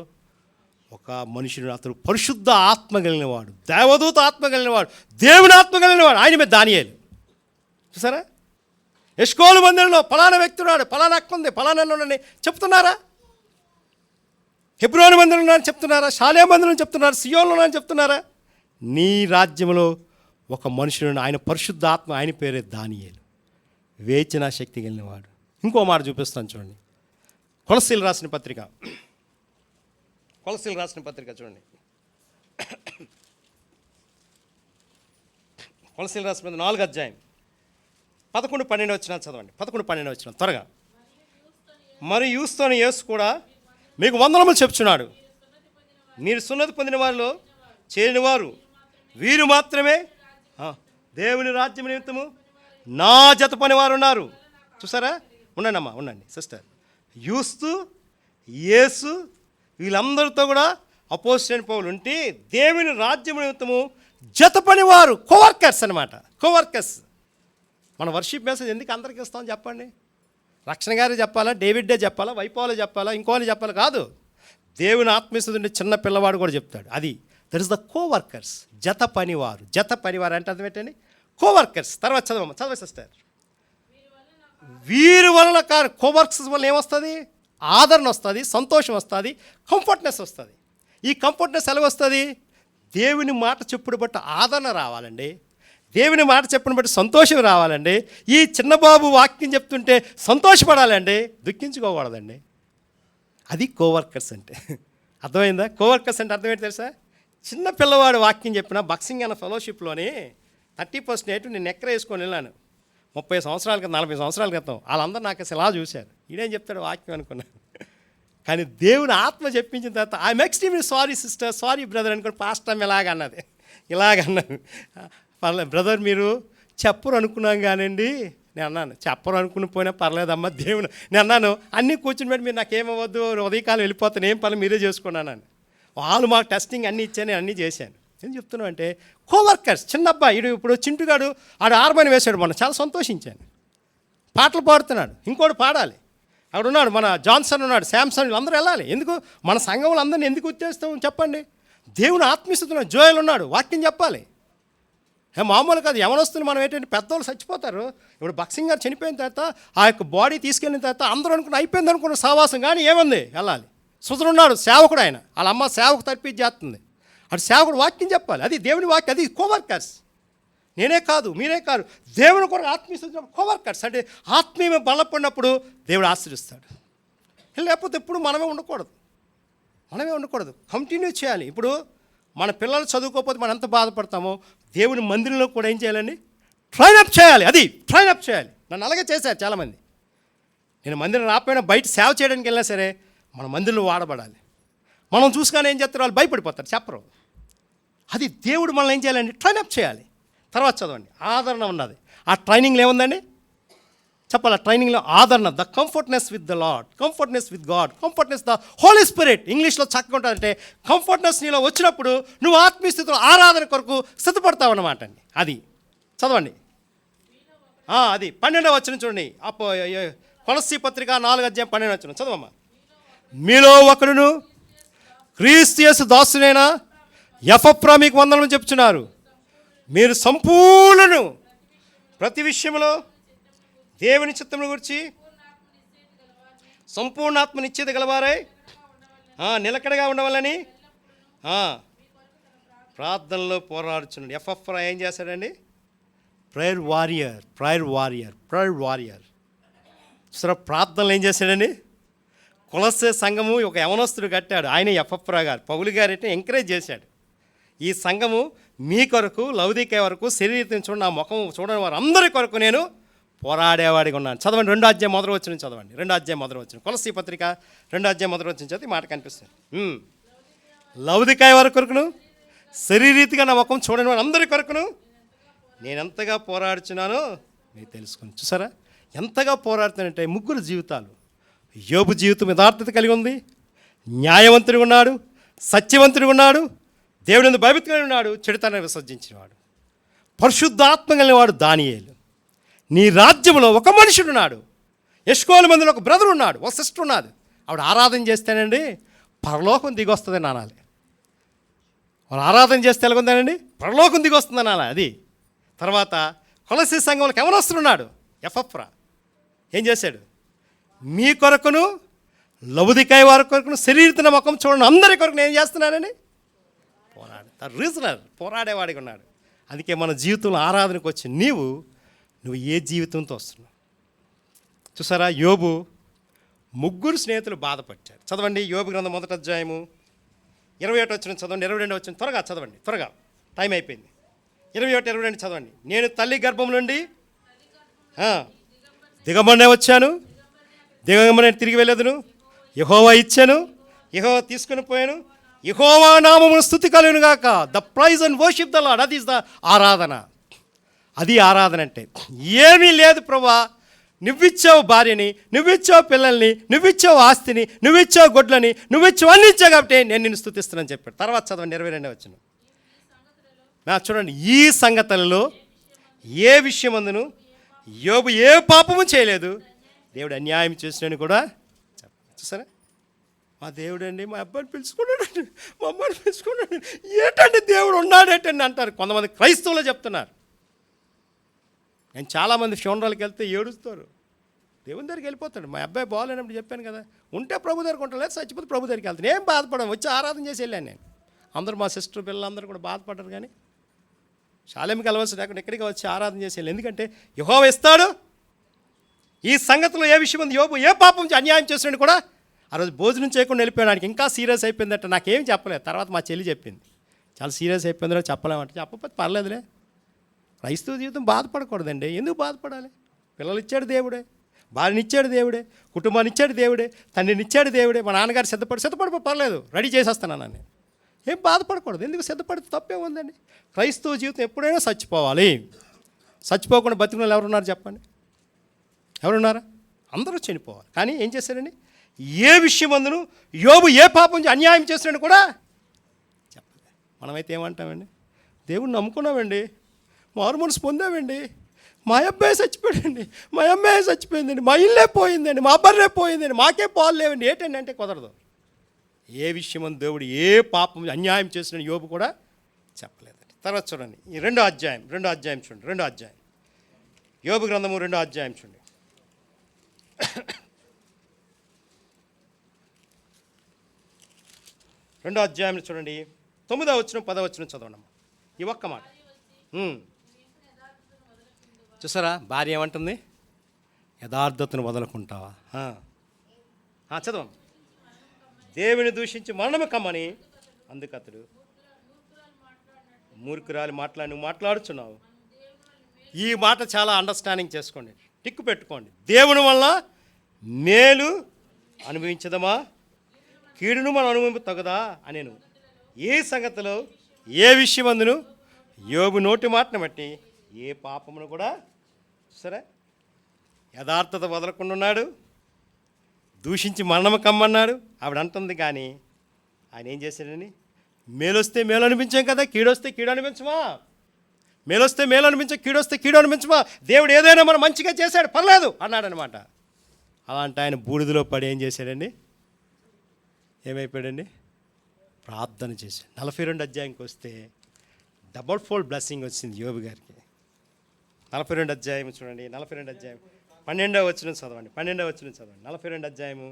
ఒక మనుషుడు, అతడు పరిశుద్ధ ఆత్మ కలిగినవాడు, దేవదూత ఆత్మ కలిగినవాడు, దేవుని ఆత్మ కలిగినవాడు. ఆయన మీద దానియేలు. చూసారా, ఎష్కోలు మందిరంలో ఫలానా వ్యక్తి ఉన్నాడు, ఫలానా అక్క ఉంది, ఫలానా ఉన్నాడని చెప్తున్నారా? హెబ్రోను మందిరం ఉన్నాడని చెప్తున్నారా? షాలే మందిరం చెప్తున్నారు, సియోన్లో ఉన్నాడని చెప్తున్నారా? నీ రాజ్యంలో ఒక మనుషుడు, ఆయన పరిశుద్ధ ఆత్మ, ఆయన పేరే దానియేలు, వేచిన శక్తి కలిగినవాడు. ఇంకో మాట చూపిస్తాను చూడండి. కొలస్సీలు రాసిన పత్రిక చూడండి. కొలస్సీలు రాసిన 4వ అధ్యాయం 11, 12 వచనాలు చదవండి. 11, 12 వచనాలు త్వరగా. మరి యూస్తోని యేసు కూడా మీకు వందనములు చెప్తున్నాడు. మీరు సున్నతి పొందిన వారిలో చేరిన వారు వీరు మాత్రమే దేవుని రాజ్యం నిమిత్తము నా జత పని వారు ఉన్నారు. చూసారా, ఉండండి అమ్మా, ఉండండి సిస్టర్. యూస్తు, యేసు, వీళ్ళందరితో కూడా అపోజిషన్ పౌలు ఉంటే దేవుని రాజ్యం నిమిత్తము జత పనివారు, కోవర్కర్స్ అనమాట. కోవర్కర్స్. మన వర్షిప్ మెసేజ్ ఎందుకు అందరికీ ఇస్తామని చెప్పండి? రక్షణ గారు చెప్పాలా, డేవిడ్డే చెప్పాలా, వైపాలు చెప్పాలా, ఇంకోని చెప్పాలి కాదు. దేవుని ఆత్మీయత చిన్న పిల్లవాడు కూడా చెప్తాడు. అది దట్ ఇస్ ద కోవర్కర్స్, జత పనివారు. జత పనివారు అంటే అర్థం ఏంటండి? కోవర్కర్స్. తర్వాత చదవ సిస్టర్. వీరి వలన కోవర్కర్స్ వల్ల ఏమొస్తుంది? ఆదరణ వస్తుంది, సంతోషం వస్తుంది, కంఫర్ట్నెస్ వస్తుంది. ఈ కంఫర్ట్నెస్ ఎలా వస్తుంది? దేవుని మాట చెప్పుడు బట్టి ఆదరణ రావాలండి, దేవుని మాట చెప్పిన బట్టి సంతోషం రావాలండి. ఈ చిన్నబాబు వాక్యం చెప్తుంటే సంతోషపడాలండి, దుఃఖించుకోకూడదండి. అది కోవర్కర్స్ అంటే. అర్థమైందా? కోవర్కర్స్ అంటే అర్థం ఏంటి తెలుసా? చిన్న పిల్లవాడు వాక్యం చెప్పిన బాక్సింగ్ అన్న ఫెలోషిప్లోని 30% నేను ఎక్కర వేసుకొని వెళ్ళాను 30 సంవత్సరాల క్రితం, 40 సంవత్సరాల క్రితం. వాళ్ళందరూ నాకు అసలు ఎలా చూశారు, ఈడేం చెప్తాడు వాక్యం అనుకున్నాను. కానీ దేవుని ఆత్మ చెప్పించిన తర్వాత I'm extremely sorry sister, sorry brother అనుకోండి. పాస్టర్ ఇలాగన్నది. పర్లేదు బ్రదర్, మీరు చెప్పరు అనుకున్నాం కానండి. నేను అన్నాను, చెప్పరు అనుకుని పోయినా పర్లేదమ్మా దేవుని. నేను అన్నాను, అన్నీ కూర్చుని పెట్టి మీరు నాకేమవద్దు, ఉదయకాలం వెళ్ళిపోతాను, ఏం పనులు మీరే చేసుకున్నాను. వాళ్ళు మాకు టెస్టింగ్ అన్నీ ఇచ్చాను, నేను అన్నీ చేశాను. ఏం చెప్తున్నావు అంటే కోవర్కర్స్. చిన్న అబ్బాయి ఇప్పుడు చింటుగాడు ఆడు ఆర్మని వేశాడు, మొన్న చాలా సంతోషించాను. పాటలు పాడుతున్నాడు, ఇంకోటి పాడాలి. అక్కడ ఉన్నాడు మన జాన్సన్ ఉన్నాడు, శాంసన్, వీళ్ళందరూ వెళ్ళాలి. ఎందుకు? మన సంఘంలో అందరినీ ఎందుకు ఉత్తేస్తాం చెప్పండి? దేవుని ఆత్మీయస్తున్నాడు. జోయల్ ఉన్నాడు, వాక్యం చెప్పాలి. మామూలు కాదు. యవనొస్తులు మనం ఏంటంటే పెద్దవాళ్ళు చచ్చిపోతారు. ఇప్పుడు బాక్సింగ్ గారు చనిపోయిన తర్వాత ఆ యొక్క బాడీ తీసుకెళ్ళిన తర్వాత అందరూ అనుకున్న అయిపోయింది అనుకున్న సావాసం. కానీ ఏముంది, వెళ్ళాలి. సుధరున్నాడు, సేవకుడు. ఆయన వాళ్ళ అమ్మ సేవకు తర్పించి చేస్తుంది. అటు సేవకుడు వాక్యం చెప్పాలి. అది దేవుని వాక్యం. అది కోవర్కర్స్. నేనే కాదు, మీరే కాదు, దేవుని కొరకు ఆత్మీయ కోవర్కర్స్. అంటే ఆత్మీయ బలపడినప్పుడు దేవుడు ఆశ్రయిస్తాడు. లేకపోతే ఎప్పుడు మనమే ఉండకూడదు, కంటిన్యూ చేయాలి. ఇప్పుడు మన పిల్లలు చదువుకోకపోతే మనం ఎంత బాధపడతామో దేవుని మందిరంలో కూడా ఏం చేయాలండి? ట్రైనప్ చేయాలి. అది ట్రైనప్ చేయాలి. నన్ను అలాగే చేశారు చాలామంది. నేను మందిరం రాకపోయినా బయట సేవ చేయడానికి వెళ్ళినా సరే మన మందిరంలో వాడబడాలి. మనం చూసుకొని ఏం చేస్తారు, వాళ్ళు భయపడిపోతారు, చెప్పరు. అది దేవుడు మనల్ని ఏం చేయాలండి? ట్రైనప్ చేయాలి. తర్వాత చదవండి, ఆదరణ ఉన్నది. ఆ ట్రైనింగ్లో ఏముందండి చెప్పాలి? ఆ ట్రైనింగ్లో ఆదరణ, the comfortness with the Lord, comfortness with God, comfortness the Holy Spirit. ఇంగ్లీష్లో చక్కగా ఉంటుందంటే కంఫర్ట్నెస్ నీలో వచ్చినప్పుడు నువ్వు ఆత్మీయ స్థితిలో ఆరాధన కొరకు సిద్ధపడతావు అన్నమాట అండి. అది చదవండి. అది 12వ వచనం చూడండి. కొలస్సీ పత్రిక 4వ అధ్యాయం 12వ వచనం చదవమ్మా. మీలో ఒకడును క్రీస్తు యేసు దాసునైనా ఎపఫ్రా మీకు వందనములు చెప్తున్నారు. మీరు సంపూర్ణను ప్రతి విషయంలో దేవుని చిత్తమును గురించి సంపూర్ణాత్మ నిశ్చయిత గలవారై నిలకడగా ఉండవాలని ప్రార్థనలో పోరాడుచున్నాడు. ఎఫ్ఎఫ్రా ఏం చేశాడండి? Prayer warrior. సరే, ప్రార్థనలు ఏం చేశాడని కొలస్సే సంఘము ఒక యవనస్తుడు కట్టాడు. ఆయన ఎఫ్ఎఫ్రా గారు, పౌలు గారు అయితే ఎంకరేజ్ చేశాడు. ఈ సంఘము మీ కొరకు, లౌదికే వరకు, శరీరం చూడండి, నా ముఖం చూడని వారు అందరి కొరకు నేను పోరాడేవాడిగా ఉన్నాను. చదవండి, 2వ అధ్యాయం మొదలు వచ్చిన చదవండి. 2వ అధ్యాయం మొదలు వచ్చిన కొలస్సీ పత్రిక 2వ అధ్యాయం మొదలు వచ్చిన చదివి మాట కనిపిస్తుంది. లౌదికాయ వారి కొరకును, శరీరీతిగా నా ముఖం చూడని వారు అందరి కొరకును నేను ఎంతగా పోరాడుచున్నానో మీరు తెలుసుకుని. చూసారా ఎంతగా పోరాడుతానంటే, ముగ్గురు జీవితాలు. యోబు జీవితం యథార్థత కలిగి ఉంది, న్యాయవంతుడిగా ఉన్నాడు, సత్యవంతుడిగా ఉన్నాడు, దేవుని భయభక్తుగా ఉన్నాడు, చెడుతనాన్ని విసర్జించినవాడు. పరిశుద్ధాత్మ కలిగినవాడు దానియేలు. నీ రాజ్యంలో ఒక మనుషుడు ఉన్నాడు, ఎష్కోలు మందిలో ఒక బ్రదర్ ఉన్నాడు, ఒక సిస్టర్ ఉన్నది. ఆవిడ ఆరాధన చేస్తేనండి పరలోకం దిగొస్తుందని అనాలి. వాళ్ళు ఆరాధన చేస్తే ఎలాగుందానండి, పరలోకం దిగొస్తుందని అనాలి. అది తర్వాత కొలస్సీ సంఘంలోకి ఎవరొస్తున్నాడు, ఎఫ్ఎఫ్రా ఏం చేశాడు, మీ కొరకును, లౌదికాయ వారి కొరకును, శరీరతిన ముఖం చూడండి అందరి కొరకు నేను చేస్తున్నానని రీజనర్ పోరాడేవాడిగా ఉన్నాడు. అందుకే మన జీవితంలో ఆరాధనకు వచ్చి నువ్వు ఏ జీవితంతో వస్తున్నావు. చూసారా, యోబు ముగ్గురు స్నేహితులు బాధపడ్డారు. చదవండి, యోబు గ్రంథం 1వ అధ్యాయము 21 వచ్చిన చదవండి, 22 వచ్చిన త్వరగా చదవండి, త్వరగా టైం అయిపోయింది. 21, 22 చదవండి. నేను తల్లి గర్భం నుండి దిగమనే వచ్చాను, దిగమనే తిరిగి వెళ్ళేదును. యెహోవా ఇచ్చాను, యెహోవా తీసుకుని పోయాను. యెహోవా నామమును స్తుతి కలుగును గాక. The praise and worship the Lord. అది ఇస్ ద ఆరాధన. అది ఆరాధన అంటే. ఏమీ లేదు ప్రభువా, నువ్విచ్చావు భార్యని, నువ్విచ్చావు పిల్లల్ని, నువ్విచ్చావు ఆస్తిని, నువ్విచ్చావు గొడ్లని, నువ్విచ్చావు అన్ని ఇచ్చావు కాబట్టి నేను నిన్ను స్తుతిస్తున్నాను చెప్పాడు. తర్వాత చదవండి, 22 వచ్చిన చూడండి. ఈ సంగతులలో ఏ విషయమందును యోబు ఏ పాపము చేయలేదు, దేవుడు అన్యాయం చేసినని కూడా చూసారా. మా దేవుడు అండి మా అబ్బాయిని పిలుచుకున్నాడు, మా అమ్మాయిని పిలుచుకున్నాడు, ఏంటంటే దేవుడు ఉన్నాడేటండి అంటారు కొంతమంది క్రైస్తవులు చెప్తున్నారు. నేను చాలామంది ఫ్యూనరల్కి వెళ్తే ఏడుస్తారు, దేవుని దగ్గరికి వెళ్ళిపోతాడు. మా అబ్బాయి బాగాలేనప్పుడు చెప్పాను కదా, ఉంటే ప్రభు దగ్గరికి ఉంటాను, లేదు చచ్చిపోతే ప్రభు దగ్గరికి వెళ్తాను. ఏం బాధపడను, వచ్చి ఆరాధన చేసి వెళ్ళాను నేను. అందరూ మా సిస్టర్ పిల్లలందరూ కూడా బాధపడ్డారు, కానీ శాలేంకి వెళ్ళవలసి లేకుండా ఎక్కడికి వచ్చి ఆరాధన చేసి వెళ్ళి. ఎందుకంటే యెహోవా ఇస్తాడు. ఈ సంగతిలో ఏ విషయం ఉంది, యోబు ఏ పాపం అన్యాయం చేసినట్టు కూడా ఆ రోజు భోజనం చేయకుండా వెళ్ళిపోయాడానికి ఇంకా సీరియస్ అయిపోయిందంటే నాకేం చెప్పలేదు. తర్వాత మా చెల్లి చెప్పింది, చాలా సీరియస్ అయిపోయిందో చెప్పలేమంటే. చెప్పకపోతే పర్లేదులే, క్రైస్తవ జీవితం బాధపడకూడదండి. ఎందుకు బాధపడాలి? పిల్లలు ఇచ్చాడు దేవుడే, భార్యని ఇచ్చాడు దేవుడే, కుటుంబాన్ని ఇచ్చాడు దేవుడే, తండ్రిని ఇచ్చాడు దేవుడే. మా నాన్నగారు సిద్ధపడిపో పర్లేదు, రెడీ చేసేస్తున్నాను నేను. ఏం బాధపడకూడదు. ఎందుకు సిద్ధపడితే తప్పే ఉందండి. క్రైస్తవ జీవితం ఎప్పుడైనా చచ్చిపోవాలి. చచ్చిపోకుండా బతికిన వాళ్ళు ఎవరున్నారు చెప్పండి, ఎవరున్నారా? అందరూ చనిపోవాలి. కానీ ఏం చేశారండి, ఏ విషయం అందును యోబు ఏ పాపం అన్యాయం చేసినట్టు కూడా చెప్పలేదు. మనమైతే ఏమంటామండి, దేవుడిని నమ్ముకున్నామండి, మారు మనసు పొందామండి, మా అబ్బాయి చచ్చిపోయాడండి, మా అమ్మాయి చచ్చిపోయిందండి, మా ఇల్లే పోయిందండి, మా బర్రే పోయిందండి, మాకే పాలు లేవండి, ఏంటండి అంటే కుదరదు. ఏ విషయం దేవుడు ఏ పాపం అన్యాయం చేసిన యోబు కూడా చెప్పలేదండి. తర్వాత చూడండి, ఈ 2వ అధ్యాయం చూడండి, 2వ అధ్యాయం యోబు గ్రంథము 2వ అధ్యాయం చూడండి. 2వ అధ్యాయం చూడండి, 9వ వచనం 10వ వచనం చదవండి ఈ ఒక్క మాట. చూసారా, భార్య ఏమంటుంది, యథార్థతను వదలకుంటావా. చదవం. దేవుని దూషించి మరణము కమ్మని అందుకతడు మూర్ఖురాలు నువ్వు మాట్లాడుచున్నావు. ఈ మాట చాలా అండర్స్టాండింగ్ చేసుకోండి, టిక్కు పెట్టుకోండి. దేవుని వల్ల మేలు అనుభవించదమా, కీడును మనం అనుభవింపు తగదా అనేను. ఏ సంగతిలో ఏ విషయం అందును యోబు నోటి మాటను బట్టి ఏ పాపమును కూడా సరే యథార్థత వదలకుండా ఉన్నాడు, దూషించి మరణము కమ్మన్నాడు ఆవిడ అంటుంది. కానీ ఆయన ఏం చేశాడని, మేలొస్తే మేలు అనిపించాం కదా, కీడొస్తే కీడు అనిపించమా, మేలొస్తే మేలు అనిపించా, కీడొస్తే కీడు అనిపించమా, దేవుడు ఏదైనా మనం మంచిగా చేశాడు పర్లేదు అన్నాడనమాట. అలాంటి ఆయన బూడిదలో పడి ఏం చేశాడండి, ఏమైపోయాడండి, ప్రార్థన చేశాడు. 42 అధ్యాయంకి వస్తే డబల్ ఫోల్డ్ బ్లెస్సింగ్ వచ్చింది యోబు గారికి. 42 అధ్యాయం చూడండి, 42 అధ్యాయం 12వ వచనం చదవండి, 12వ వచనం చదవండి. 42 అధ్యాయము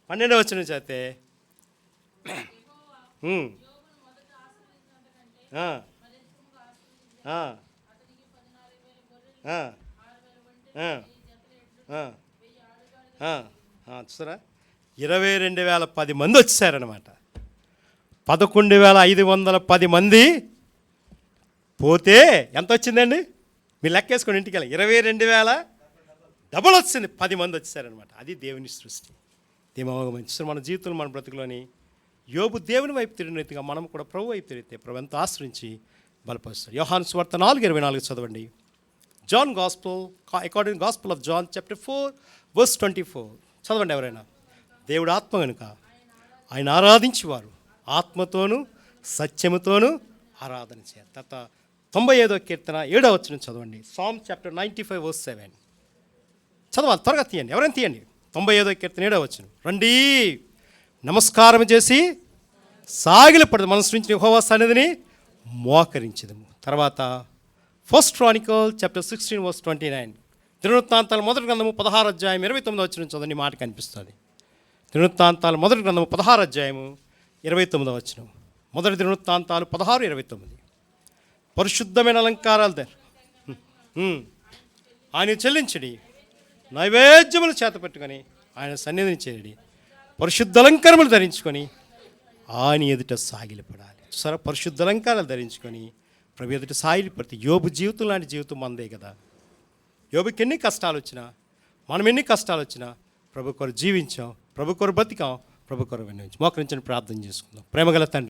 12వ వచనం చదివితే ఆ, ఆ, ఆ, చూసారా 22,010 మంది వచ్చేసారనమాట. 11,510 మంది పోతే ఎంత వచ్చిందండి? మీరు లెక్కేసుకోండి ఇంటికి వెళ్ళి. 22,000 డబుల్ వచ్చింది, 10 మంది వచ్చేసారనమాట. అది దేవుని సృష్టి. మంచి మన జీవితంలో మన బ్రతుకులోని యోబు దేవుని వైపు తిరిగిన రీతిగా మనం కూడా ప్రభు వైపు తిరిగితే ప్రభు ఎంతో ఆశ్రయించి బలపరుస్తాడు. యోహాను సువార్త 4:24 చదవండి. John gospel according gospel of John chapter 4:24 చదవండి ఎవరైనా. దేవుడు ఆత్మ కనుక ఆయన ఆరాధించేవారు ఆత్మతోనూ సత్యముతోనూ ఆరాధన చేయాలి. తర్వాత 95వ కీర్తన 7వ వచనం చదవండి. సామ్ చాప్టర్ 95:7 చదవాలి, త్వరగా తీయండి, ఎవరైనా తీయండి. 95వ కీర్తన 7వ వచనం. రండి నమస్కారం చేసి సాగిలపడదు మనసు నుంచి యెహోవా సన్నిధిని మోకరించదము. తర్వాత 1 Chronicles చాప్టర్ 16:29 దినవృత్తాంతాల మొదటి గ్రంథము 16వ అధ్యాయం 29వ వచనం చదవండి. మాట కనిపిస్తుంది. దినవృత్తాంతాల మొదటి గ్రంథము 16వ అధ్యాయము 29వ వచనం. మొదటి దినవృత్తాంతాలు 16:29. పరిశుద్ధమైన అలంకారాలు ఆయన చెల్లించడి, నైవేద్యములు చేత పెట్టుకొని ఆయన సన్నిధిని చేరడి, పరిశుద్ధ అలంకారములు ధరించుకొని ఆయన ఎదుట సాగిలపడాలి. సరే, పరిశుద్ధ అలంకారాలు ధరించుకొని ప్రభు ఎదుట సాగిలపడితే యోబు జీవితం లాంటి జీవితం మనదే కదా. యోబుకి ఎన్ని కష్టాలు వచ్చినా, మనం ఎన్ని కష్టాలు వచ్చినా ప్రభు కొరకు జీవించాం, ప్రభు కొరకు బతికాం, ప్రభు కొరకు విన్నవించాం. మోకరించని ప్రార్థన చేసుకుందాం. ప్రేమగల తండ్రి,